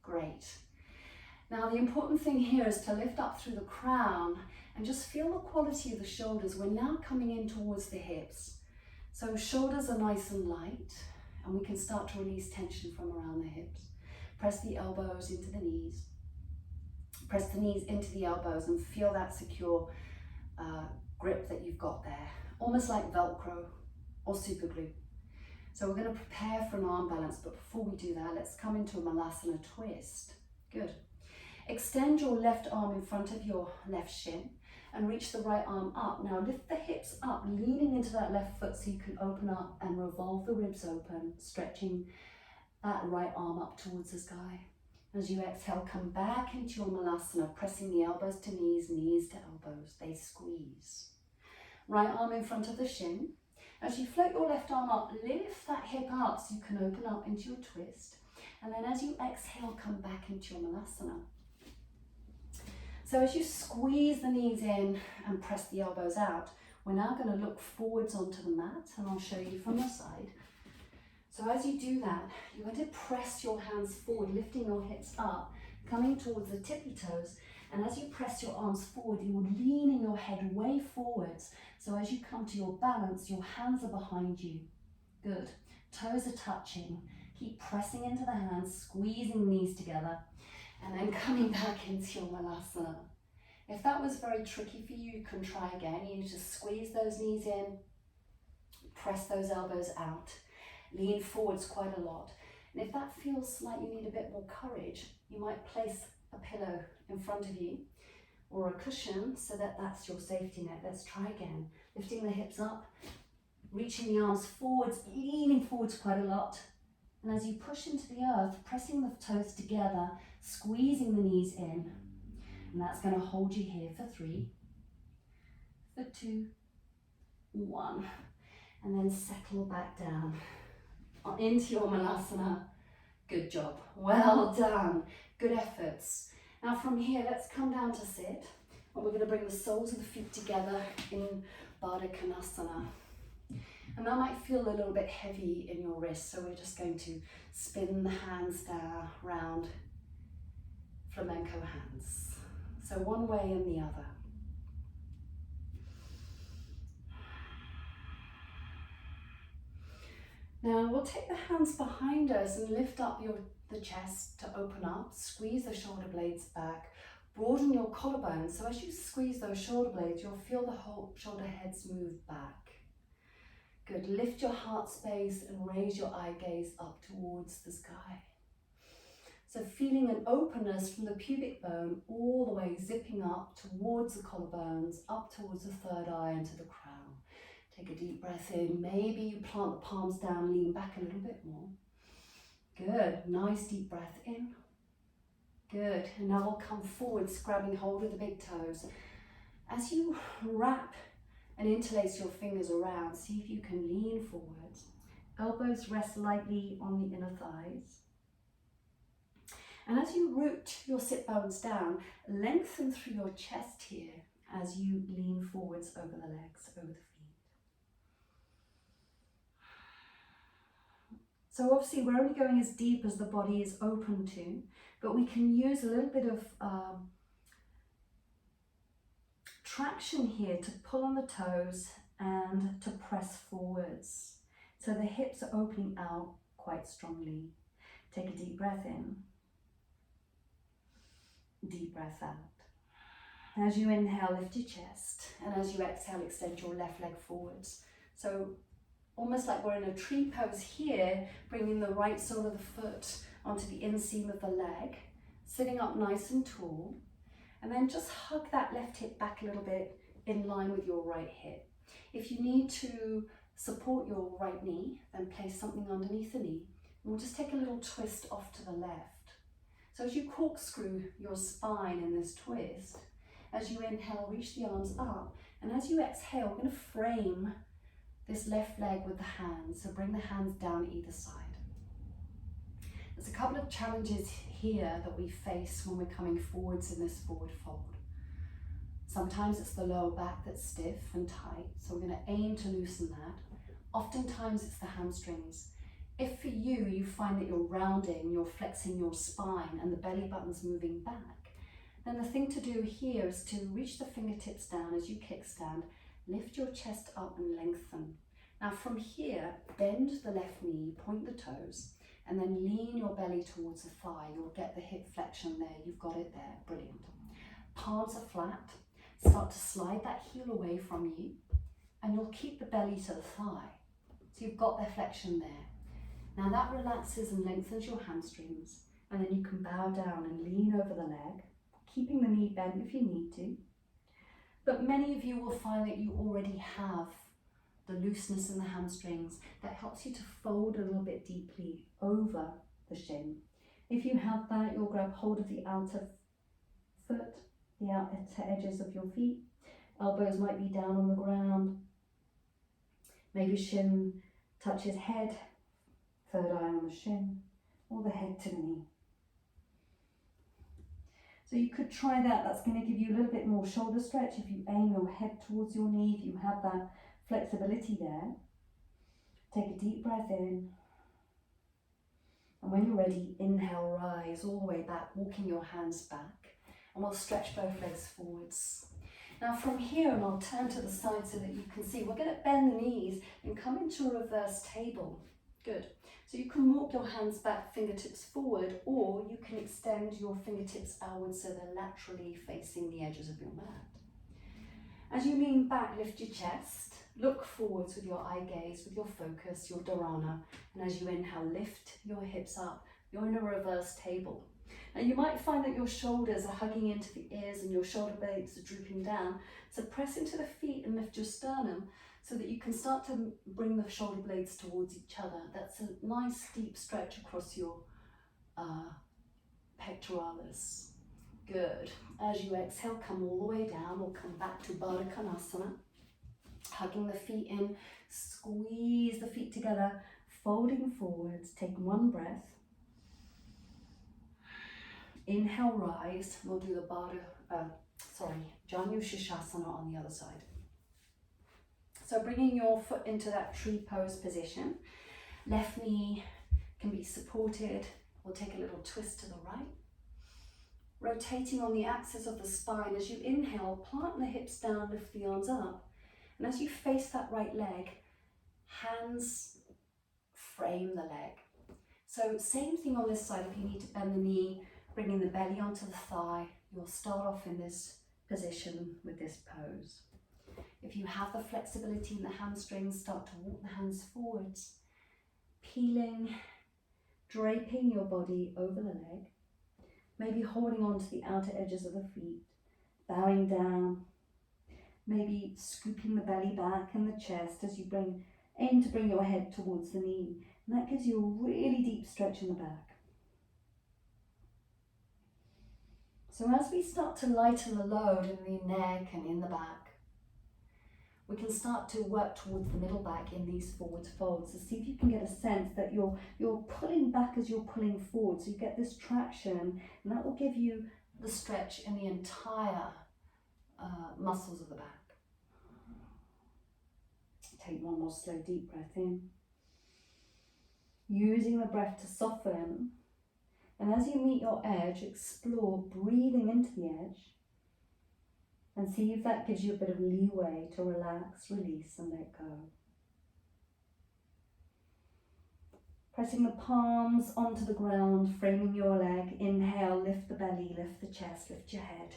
Great. Now the important thing here is to lift up through the crown and just feel the quality of the shoulders. We're now coming in towards the hips. So shoulders are nice and light, and we can start to release tension from around the hips. Press the elbows into the knees. Press the knees into the elbows and feel that secure grip that you've got there, almost like Velcro or super glue. So we're going to prepare for an arm balance, but before we do that, let's come into a Malasana twist. Good. Extend your left arm in front of your left shin and reach the right arm up. Now lift the hips up, leaning into that left foot so you can open up and revolve the ribs open, stretching that right arm up towards the sky. As you exhale, come back into your Malasana, pressing the elbows to knees, knees to elbows. They squeeze. Right arm in front of the shin. As you float your left arm up, lift that hip up so you can open up into your twist. And then as you exhale, come back into your Malasana. So as you squeeze the knees in and press the elbows out, we're now going to look forwards onto the mat, and I'll show you from the side. So as you do that, you're going to press your hands forward, lifting your hips up, coming towards the tippy toes. And as you press your arms forward, you're leaning your head way forwards. So as you come to your balance, your hands are behind you. Good. Toes are touching. Keep pressing into the hands, squeezing the knees together, and then coming back into your Malasana. If that was very tricky for you, you can try again. You need to squeeze those knees in, press those elbows out, lean forwards quite a lot. And if that feels like you need a bit more courage, you might place a pillow in front of you or a cushion so that that's your safety net. Let's try again. Lifting the hips up, reaching the arms forwards, leaning forwards quite a lot. And as you push into the earth, pressing the toes together, squeezing the knees in. And that's going to hold you here for 3, for 2, 1. And then settle back down into your Malasana. Good job. Well done. Good efforts. Now from here, let's come down to sit. And we're going to bring the soles of the feet together in Baddha Konasana. And that might feel a little bit heavy in your wrist, so we're just going to spin the hands down, round, flamenco hands. So one way and the other. Now we'll take the hands behind us and lift up the chest to open up, squeeze the shoulder blades back, broaden your collarbones. So as you squeeze those shoulder blades, you'll feel the whole shoulder heads move back. Good. Lift your heart space and raise your eye gaze up towards the sky. So feeling an openness from the pubic bone all the way zipping up towards the collarbones, up towards the third eye and to the crown. Take a deep breath in. Maybe you plant the palms down, lean back a little bit more. Good. Nice deep breath in. Good. And now we'll come forwards, grabbing hold of the big toes. As you wrap and interlace your fingers around, see if you can lean forwards. Elbows rest lightly on the inner thighs. And as you root your sit bones down, lengthen through your chest here as you lean forwards over the legs, over the feet. So obviously we're only going as deep as the body is open to, but we can use a little bit of traction here to pull on the toes and to press forwards. So the hips are opening out quite strongly. Take a deep breath in. Deep breath out. As you inhale, lift your chest. And as you exhale, extend your left leg forwards. So almost like we're in a tree pose here, bringing the right sole of the foot onto the inseam of the leg, sitting up nice and tall. And then just hug that left hip back a little bit in line with your right hip. If you need to support your right knee, then place something underneath the knee. And we'll just take a little twist off to the left. So as you corkscrew your spine in this twist, as you inhale, reach the arms up. And as you exhale, we're going to frame this left leg with the hands. So bring the hands down either side. There's a couple of challenges here that we face when we're coming forwards in this forward fold. Sometimes it's the lower back that's stiff and tight, so we're going to aim to loosen that. Oftentimes it's the hamstrings. If for you, you find that you're rounding, you're flexing your spine and the belly button's moving back, then the thing to do here is to reach the fingertips down as you kickstand, lift your chest up and lengthen. Now from here, bend the left knee, point the toes. And then lean your belly towards the thigh. You'll get the hip flexion there. You've got it there. Brilliant. Palms are flat. Start to slide that heel away from you. And you'll keep the belly to the thigh. So you've got the flexion there. Now that relaxes and lengthens your hamstrings. And then you can bow down and lean over the leg, keeping the knee bent if you need to. But many of you will find that you already have the looseness in the hamstrings that helps you to fold a little bit deeply over the shin. If you have that, you'll grab hold of the outer foot, the outer edges of your feet. Elbows might be down on the ground. Maybe shin touches head, third eye on the shin, or the head to the knee. So you could try that. That's going to give you a little bit more shoulder stretch if you aim your head towards your knee, if you have that flexibility there. Take a deep breath in. And when you're ready, inhale, rise all the way back, walking your hands back. And we'll stretch both legs forwards. Now from here, and I'll turn to the side so that you can see, we're going to bend the knees and come into a reverse table. Good. So you can walk your hands back, fingertips forward, or you can extend your fingertips outwards so they're laterally facing the edges of your mat. As you lean back, lift your chest, look forwards with your eye gaze, with your focus, your Dharana, and as you inhale, lift your hips up. You're in a reverse table. Now you might find that your shoulders are hugging into the ears and your shoulder blades are drooping down, so press into the feet and lift your sternum, so that you can start to bring the shoulder blades towards each other. That's a nice deep stretch across your pectoralis. Good. As you exhale, come all the way down. We'll come back to Baddha Konasana. Hugging the feet in, squeeze the feet together, folding forwards. Take one breath. Inhale, rise. We'll do the Janu Shishasana on the other side. So bringing your foot into that tree pose position. Left knee can be supported. We'll take a little twist to the right. Rotating on the axis of the spine. As you inhale, plant the hips down, lift the arms up. And as you face that right leg, hands frame the leg. So same thing on this side. If you need to bend the knee, bringing the belly onto the thigh, you'll start off in this position with this pose. If you have the flexibility in the hamstrings, start to walk the hands forwards, peeling, draping your body over the leg, maybe holding on to the outer edges of the feet, bowing down, maybe scooping the belly back and the chest as you aim to bring your head towards the knee. And that gives you a really deep stretch in the back. So as we start to lighten the load in the neck and in the back, we can start to work towards the middle back in these forward folds. So see if you can get a sense that you're pulling back as you're pulling forward. So you get this traction, and that will give you the stretch in the entire muscles of the back. Take one more slow deep breath in. Using the breath to soften. And as you meet your edge, explore breathing into the edge. And see if that gives you a bit of leeway to relax, release, and let go. Pressing the palms onto the ground, framing your leg. Inhale, lift the belly, lift the chest, lift your head.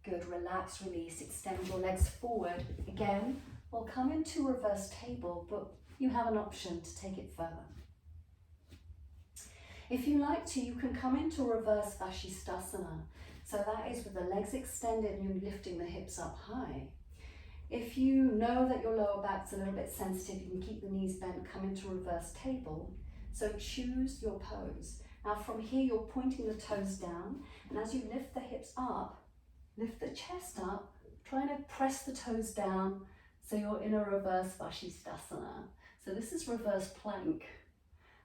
Good, relax, release, extend your legs forward. Again, we'll come into reverse table, but you have an option to take it further. If you like to, you can come into reverse Vashisthasana. So that is with the legs extended and you're lifting the hips up high. If you know that your lower back's a little bit sensitive, you can keep the knees bent, come into reverse table. So choose your pose. Now from here, you're pointing the toes down, and as you lift the hips up, lift the chest up, trying to press the toes down so you're in a reverse Vashisthasana. So this is reverse plank.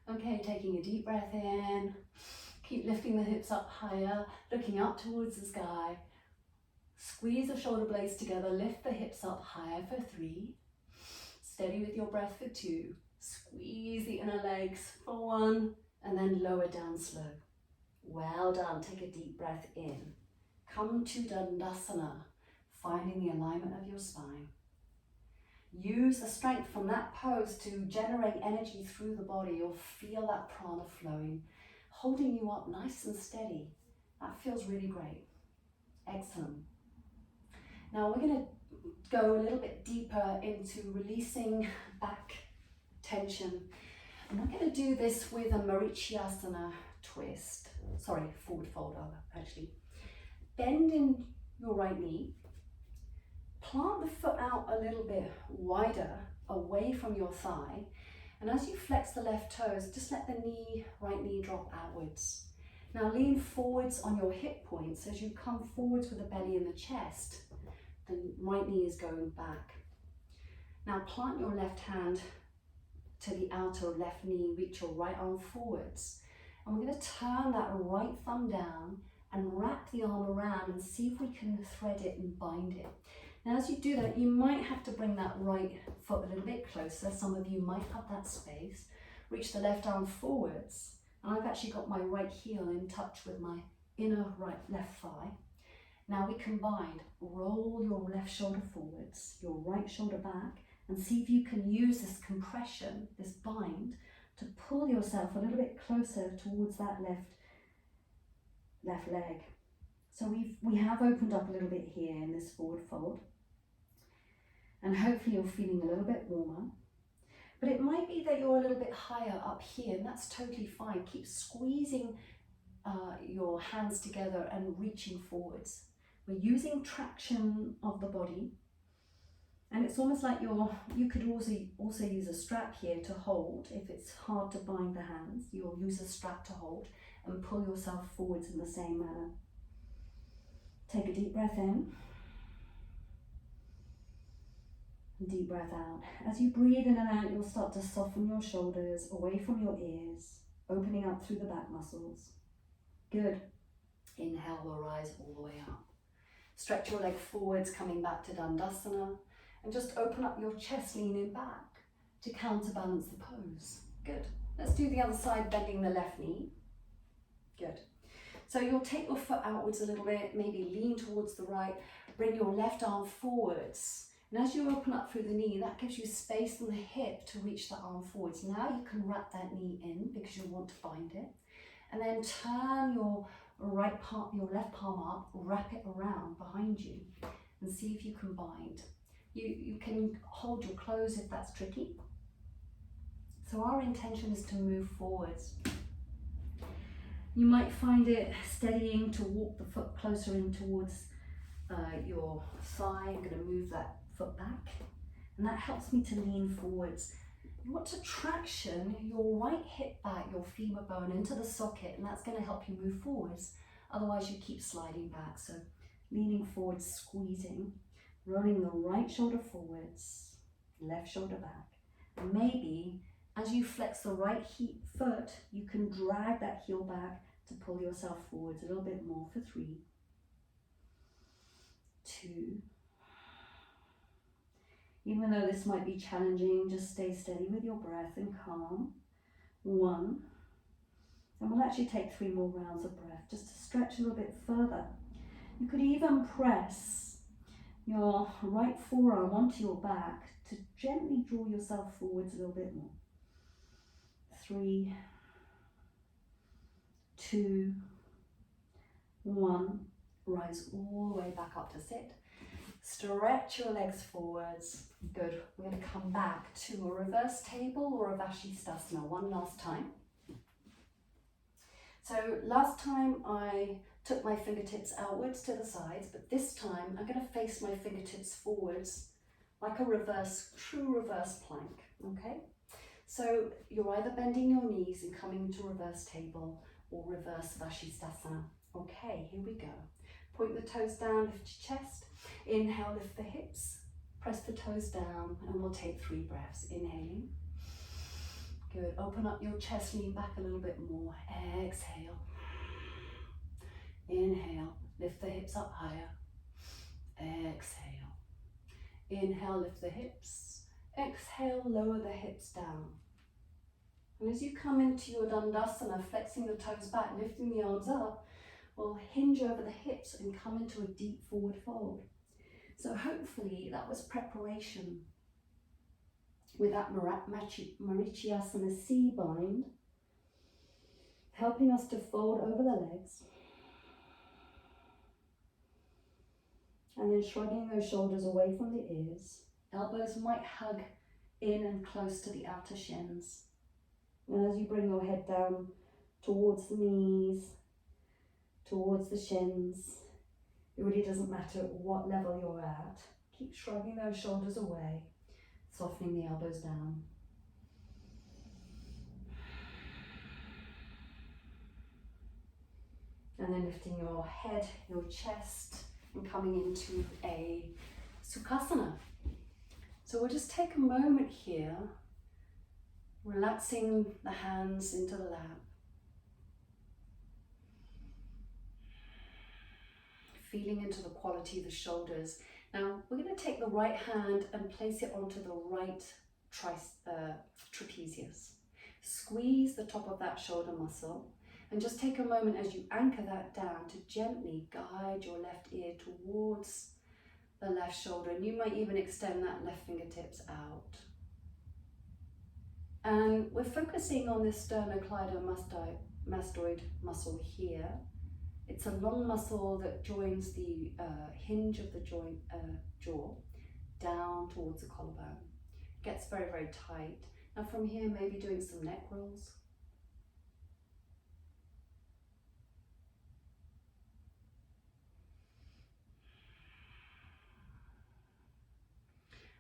Okay, taking a deep breath in. Keep lifting the hips up higher, looking up towards the sky. Squeeze the shoulder blades together, lift the hips up higher for 3. Steady with your breath for 2. Squeeze the inner legs for 1, and then lower down slow. Well done, take a deep breath in. Come to Dandasana, finding the alignment of your spine. Use the strength from that pose to generate energy through the body. You'll feel that prana flowing, holding you up nice and steady. That feels really great. Excellent. Now we're going to go a little bit deeper into releasing back tension. And we're going to do this with a Marichyasana twist. Sorry, forward fold actually. Bend in your right knee. Plant the foot out a little bit wider away from your thigh. And as you flex the left toes, just let the right knee drop outwards. Now lean forwards on your hip points as you come forwards with the belly and the chest. The right knee is going back. Now plant your left hand to the outer left knee, reach your right arm forwards. And we're going to turn that right thumb down and wrap the arm around and see if we can thread it and bind it. Now as you do that, you might have to bring that right foot a little bit closer. Some of you might have that space. Reach the left arm forwards. And I've actually got my right heel in touch with my inner left thigh. Now we combined, roll your left shoulder forwards, your right shoulder back, and see if you can use this compression, this bind, to pull yourself a little bit closer towards that left leg. So we have opened up a little bit here in this forward fold. And hopefully you're feeling a little bit warmer. But it might be that you're a little bit higher up here, and that's totally fine. Keep squeezing your hands together and reaching forwards. We're using traction of the body. And it's almost like you could also use a strap here to hold. If it's hard to bind the hands, you'll use a strap to hold and pull yourself forwards in the same manner. Take a deep breath in. Deep breath out. As you breathe in and out, you'll start to soften your shoulders away from your ears, opening up through the back muscles. Good. Inhale, we'll rise all the way up. Stretch your leg forwards, coming back to Dandasana. And just open up your chest, leaning back to counterbalance the pose. Good. Let's do the other side, bending the left knee. Good. So you'll take your foot outwards a little bit, maybe lean towards the right, bring your left arm forwards. And as you open up through the knee, that gives you space in the hip to reach the arm forwards. Now you can wrap that knee in because you want to bind it. And then turn your left palm up, wrap it around behind you and see if you can bind. You can hold your clothes if that's tricky. So our intention is to move forwards. You might find it steadying to walk the foot closer in towards your thigh. I'm going to move that foot back, and that helps me to lean forwards. You want to traction your right hip back, your femur bone into the socket, and that's going to help you move forwards. Otherwise you keep sliding back. So leaning forwards, squeezing, rolling the right shoulder forwards, left shoulder back. And maybe as you flex the right foot, you can drag that heel back to pull yourself forwards a little bit more for 3, 2. Even though this might be challenging, just stay steady with your breath and calm. 1. And we'll actually take 3 more rounds of breath just to stretch a little bit further. You could even press your right forearm onto your back to gently draw yourself forwards a little bit more. 3, 2, 1. Rise all the way back up to sit. Stretch your legs forwards. Good. We're going to come back to a reverse table or a Vashisthasana one last time. So last time I took my fingertips outwards to the sides, but this time I'm going to face my fingertips forwards like a true reverse plank. Okay? So you're either bending your knees and coming to reverse table or reverse Vashisthasana. Okay, here we go. Point the toes down, lift your chest. Inhale, lift the hips. Press the toes down, and we'll take 3 breaths. Inhaling. Good. Open up your chest, lean back a little bit more. Exhale. Inhale, lift the hips up higher. Exhale. Inhale, lift the hips. Exhale, lower the hips down. And as you come into your Dandasana, flexing the toes back, lifting the arms up, we'll hinge over the hips and come into a deep forward fold. So hopefully that was preparation with that Marichyasana C bind, helping us to fold over the legs. And then shrugging those shoulders away from the ears. Elbows might hug in and close to the outer shins. And as you bring your head down towards the knees, towards the shins, it really doesn't matter at what level you're at. Keep shrugging those shoulders away, softening the elbows down. And then lifting your head, your chest, and coming into a Sukhasana. So we'll just take a moment here, relaxing the hands into the lap. Feeling into the quality of the shoulders. Now we're going to take the right hand and place it onto the right trapezius. Squeeze the top of that shoulder muscle and just take a moment as you anchor that down to gently guide your left ear towards the left shoulder, and you might even extend that left fingertips out. And we're focusing on this sternocleidomastoid muscle here. It's a long muscle that joins the hinge of the jaw down towards the collarbone. It gets very, very tight. Now from here, maybe doing some neck rolls.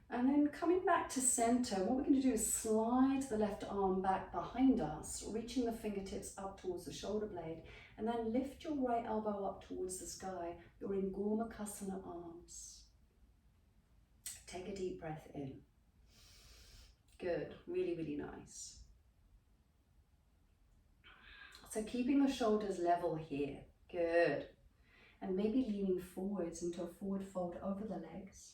And then coming back to center, what we're going to do is slide the left arm back behind us, reaching the fingertips up towards the shoulder blade, and then lift your right elbow up towards the sky. You're in Gomukhasana arms. Take a deep breath in. Good, really, really nice. So keeping the shoulders level here, good. And maybe leaning forwards into a forward fold over the legs.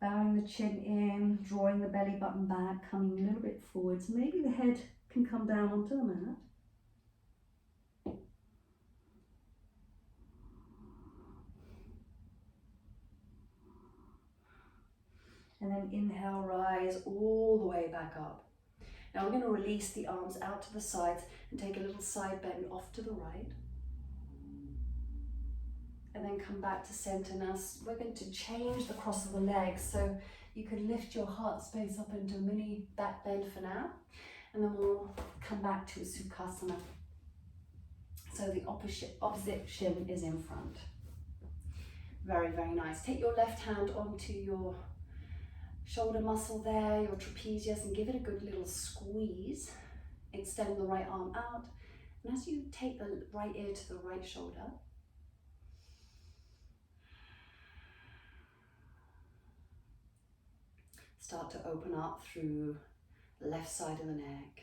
Bowing the chin in, drawing the belly button back, coming a little bit forwards. Maybe the head can come down onto the mat. And then inhale, rise all the way back up. Now we're going to release the arms out to the sides and take a little side bend off to the right. And then come back to center. Now we're going to change the cross of the legs, so you can lift your heart space up into a mini back bend for now, and then we'll come back to a Sukhasana. So the opposite shin is in front. Very, very nice. Take your left hand onto your shoulder muscle there, your trapezius, and give it a good little squeeze. Extend the right arm out, and as you take the right ear to the right shoulder, start to open up through the left side of the neck.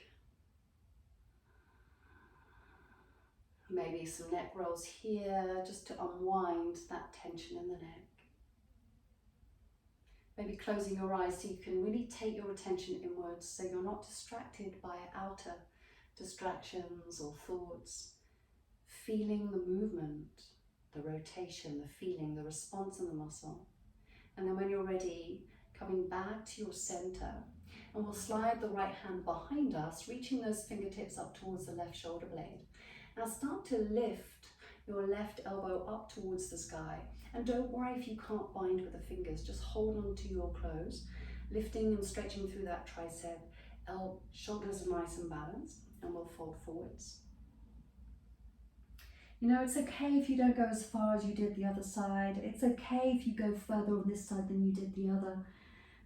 Maybe some neck rolls here just to unwind that tension in the neck. Maybe closing your eyes so you can really take your attention inwards so you're not distracted by outer distractions or thoughts. Feeling the movement, the rotation, the feeling, the response in the muscle. And then when you're ready, coming back to your center, and we'll slide the right hand behind us, reaching those fingertips up towards the left shoulder blade. Now start to lift your left elbow up towards the sky, and don't worry if you can't bind with the fingers, just hold on to your clothes, lifting and stretching through that tricep. Shoulders are nice and balanced, and we'll fold forwards. You know, it's okay if you don't go as far as you did the other side. It's okay if you go further on this side than you did the other,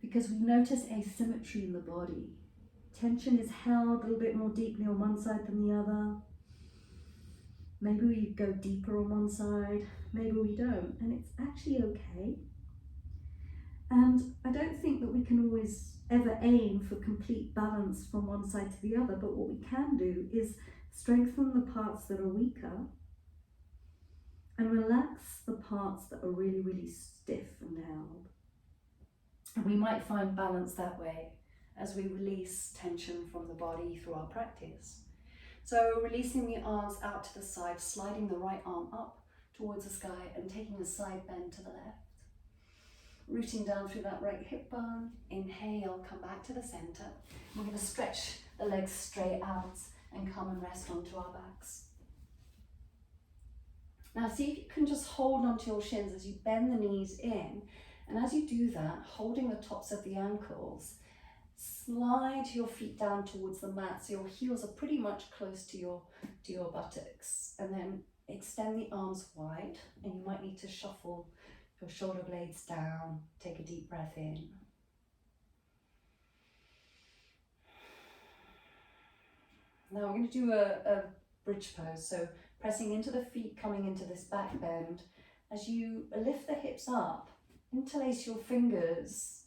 because we notice asymmetry in the body. Tension is held a little bit more deeply on one side than the other. Maybe we go deeper on one side, maybe we don't, and it's actually okay. And I don't think that we can always ever aim for complete balance from one side to the other, but what we can do is strengthen the parts that are weaker and relax the parts that are really, really stiff and held. And we might find balance that way as we release tension from the body through our practice. So releasing the arms out to the side, sliding the right arm up towards the sky and taking a side bend to the left. rooting down through that right hip bone. Inhale, come back to the center. We're going to stretch the legs straight out and come and rest onto our backs. Now see if you can just hold onto your shins as you bend the knees in, and as you do that, holding the tops of the ankles, slide your feet down towards the mat so your heels are pretty much close to your buttocks, and then extend the arms wide, and you might need to shuffle your shoulder blades down. Take a deep breath in. Now we're going to do a bridge pose, so pressing into the feet, coming into this back bend. As you lift the hips up, interlace your fingers,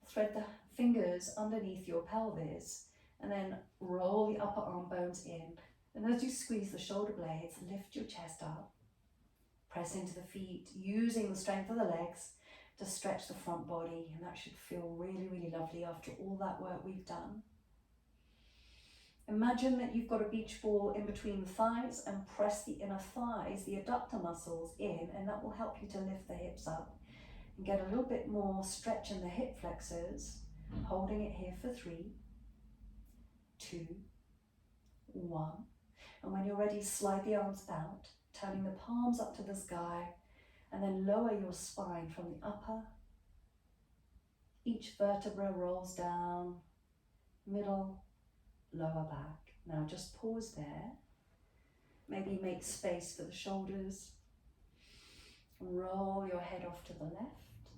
thread the fingers underneath your pelvis, and then roll the upper arm bones in. And as you squeeze the shoulder blades, lift your chest up, press into the feet, using the strength of the legs to stretch the front body, and that should feel really, really lovely after all that work we've done. Imagine that you've got a beach ball in between the thighs, and press the inner thighs, the adductor muscles in, and that will help you to lift the hips up and get a little bit more stretch in the hip flexors. Holding it here for 3, 2, 1. And when you're ready, slide the arms out, turning the palms up to the sky, and then lower your spine from the upper. Each vertebra rolls down, middle, lower back. Now just pause there. Maybe make space for the shoulders. Roll your head off to the left,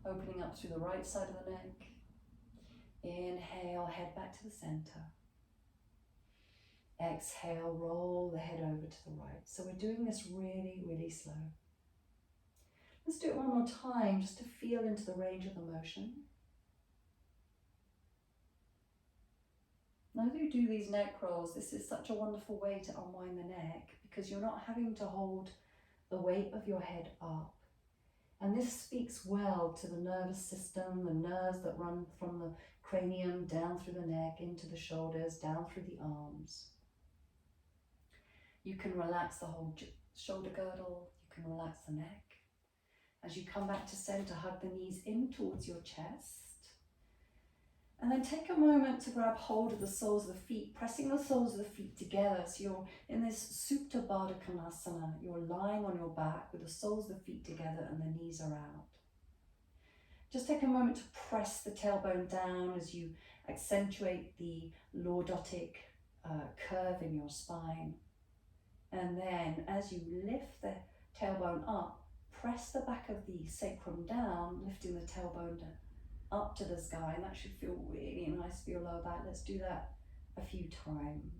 opening up through the right side of the neck. Inhale, head back to the center. Exhale, roll the head over to the right. So we're doing this really, really slow. Let's do it one more time just to feel into the range of the motion. Now that you do these neck rolls, this is such a wonderful way to unwind the neck, because you're not having to hold the weight of your head up. And this speaks well to the nervous system, the nerves that run from the cranium down through the neck, into the shoulders, down through the arms. You can relax the whole shoulder girdle, you can relax the neck. As you come back to center, hug the knees in towards your chest. And then take a moment to grab hold of the soles of the feet, pressing the soles of the feet together. So you're in this Supta Baddha Konasana. You're lying on your back with the soles of the feet together and the knees are out. Just take a moment to press the tailbone down as you accentuate the lordotic curve in your spine. And then as you lift the tailbone up, press the back of the sacrum down, lifting the tailbone down, up to the sky, and that should feel really nice for your lower back. Let's do that a few times.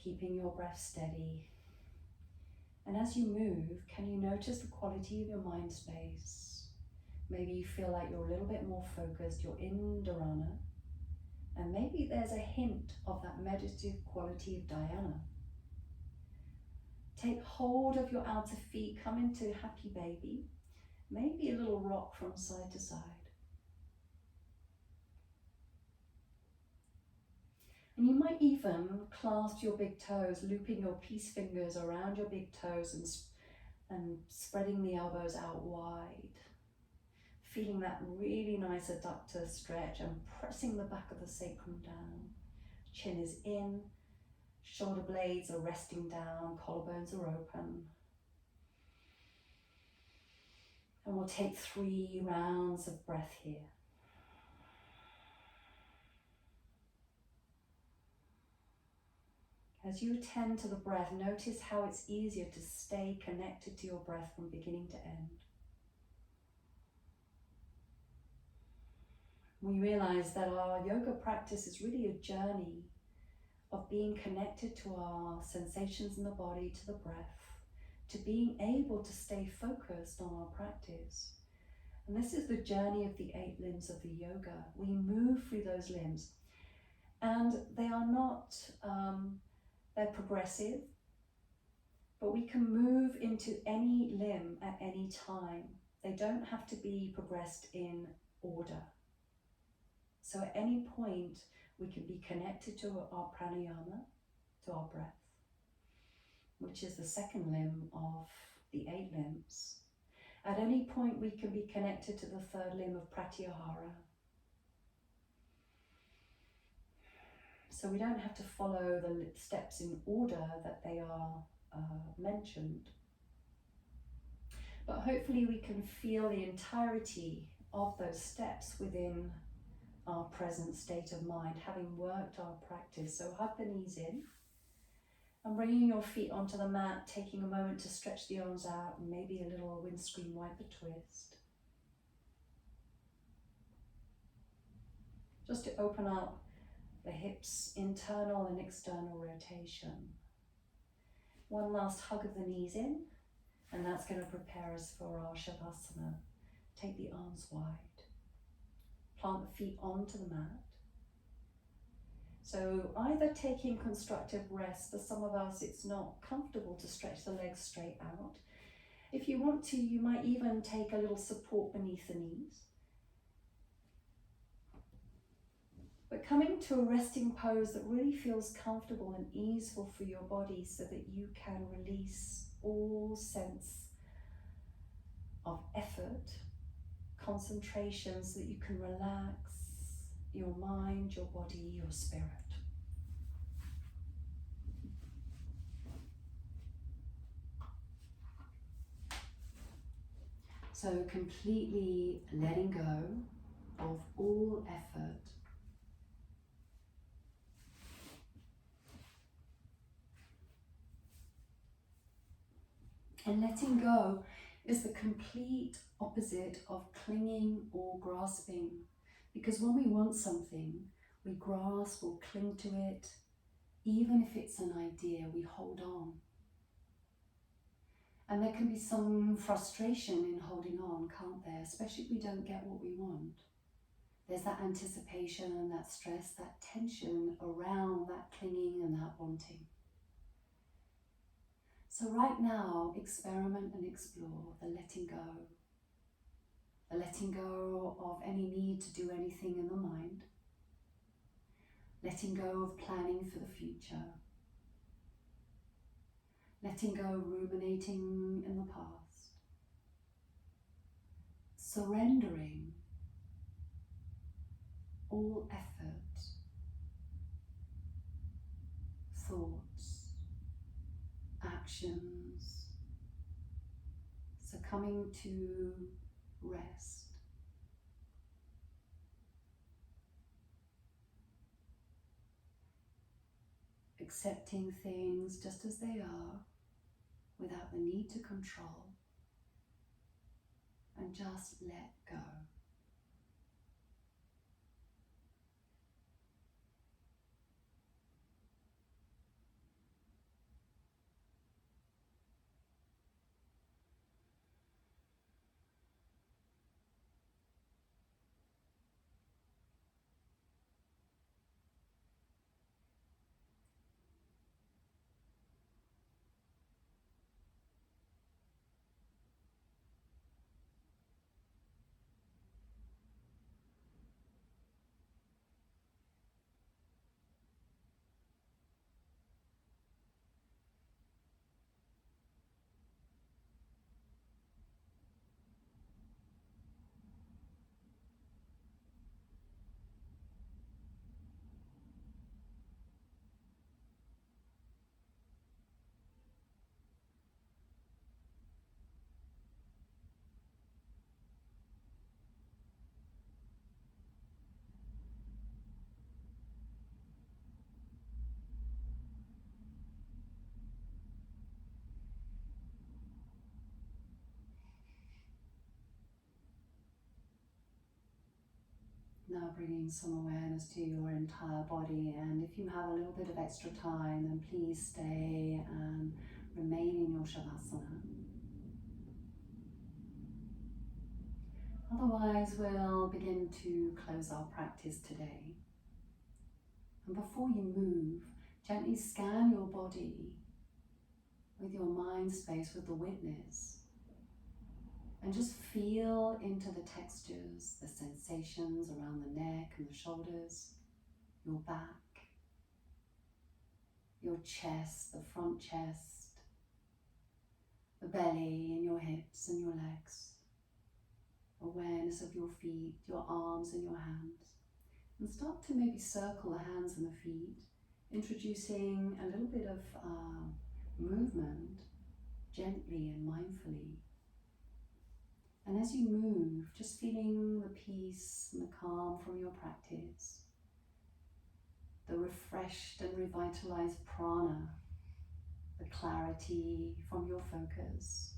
Keeping your breath steady. And as you move, can you notice the quality of your mind space? Maybe you feel like you're a little bit more focused, you're in Dharana, and maybe there's a hint of that meditative quality of Dhyana. Take hold of your outer feet, come into happy baby, maybe a little rock from side to side. And you might even clasp your big toes, looping your peace fingers around your big toes and spreading the elbows out wide. Feeling that really nice adductor stretch and pressing the back of the sacrum down. Chin is in. Shoulder blades are resting down, collarbones are open. And we'll take 3 rounds of breath here. As you attend to the breath, notice how it's easier to stay connected to your breath from beginning to end. We realize that our yoga practice is really a journey of being connected to our sensations in the body, to the breath, to being able to stay focused on our practice. And this is the journey of the 8 limbs of the yoga. We move through those limbs, and they are not, they're progressive, but we can move into any limb at any time. They don't have to be progressed in order. So at any point, we can be connected to our pranayama, to our breath, which is the second limb of the 8 limbs. At any point we can be connected to the 3rd limb of pratyahara. So we don't have to follow the steps in order that they are mentioned. But hopefully we can feel the entirety of those steps within our present state of mind, having worked our practice. So hug the knees in and bringing your feet onto the mat, taking a moment to stretch the arms out and maybe a little windscreen wiper twist. Just to open up the hips, internal and external rotation. One last hug of the knees in, and that's going to prepare us for our Shavasana. Take the arms wide. Plant the feet onto the mat. So either taking constructive rest, for some of us it's not comfortable to stretch the legs straight out. If you want to, you might even take a little support beneath the knees. But coming to a resting pose that really feels comfortable and easeful for your body so that you can release all sense of effort, concentration, so that you can relax your mind, your body, your spirit. So completely letting go of all effort. And letting go is the complete opposite of clinging or grasping. Because when we want something, we grasp or cling to it. Even if it's an idea, we hold on. And there can be some frustration in holding on, can't there? Especially if we don't get what we want. There's that anticipation and that stress, that tension around that clinging and that wanting. So right now, experiment and explore the letting go. The letting go of any need to do anything in the mind. Letting go of planning for the future. Letting go of ruminating in the past. Surrendering all effort, thoughts, actions. So coming to rest. Accepting things just as they are, without the need to control, and just let go. Now bringing some awareness to your entire body, and if you have a little bit of extra time, then please stay and remain in your Shavasana. Otherwise, we'll begin to close our practice today. And before you move, gently scan your body with your mind space, with the witness. And just feel into the textures, the sensations around the neck and the shoulders, your back, your chest, the front chest, the belly and your hips and your legs. Awareness of your feet, your arms and your hands. And start to maybe circle the hands and the feet, introducing a little bit of movement gently and mindfully. And as you move, just feeling the peace and the calm from your practice, the refreshed and revitalized prana, the clarity from your focus,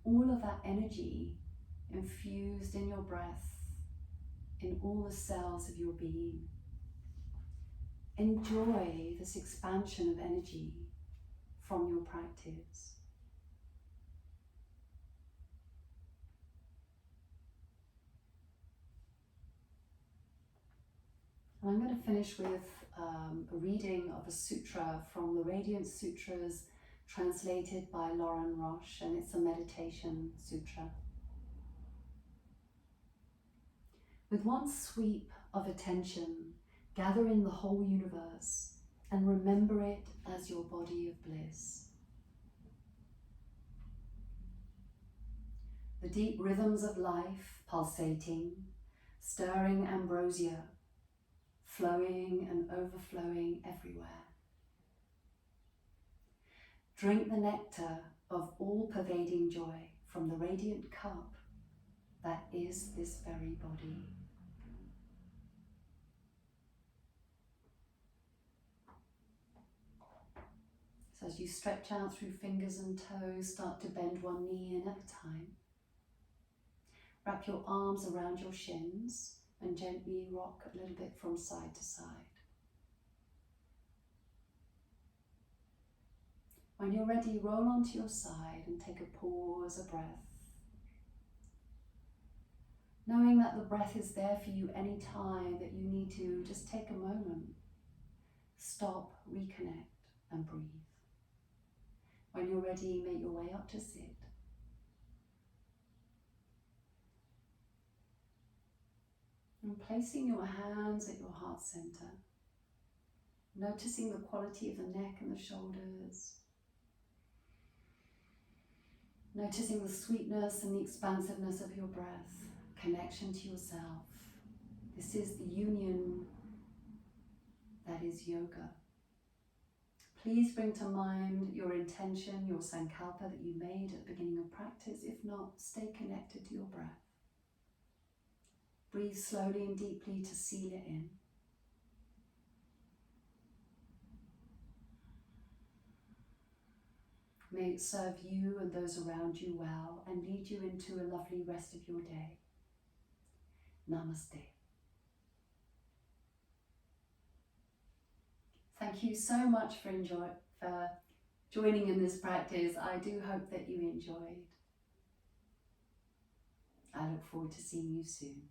all of that energy infused in your breath, in all the cells of your being. Enjoy this expansion of energy from your practice. And I'm going to finish with a reading of a sutra from the Radiant Sutras, translated by Lauren Roche, and it's a meditation sutra. With one sweep of attention, gather in the whole universe and remember it as your body of bliss. The deep rhythms of life pulsating, stirring ambrosia, flowing and overflowing everywhere. Drink the nectar of all-pervading joy from the radiant cup that is this very body. So as you stretch out through fingers and toes, start to bend one knee in at a time. Wrap your arms around your shins and gently rock a little bit from side to side. When you're ready, roll onto your side and take a pause, a breath. Knowing that the breath is there for you any time that you need to just take a moment. Stop, reconnect and breathe. When you're ready, make your way up to sit. And placing your hands at your heart center, noticing the quality of the neck and the shoulders, noticing the sweetness and the expansiveness of your breath, connection to yourself. This is the union that is yoga. Please bring to mind your intention, your sankalpa that you made at the beginning of practice. If not, stay connected to your breath. Breathe slowly and deeply to seal it in. May it serve you and those around you well and lead you into a lovely rest of your day. Namaste. Thank you so much for joining in this practice. I do hope that you enjoyed. I look forward to seeing you soon.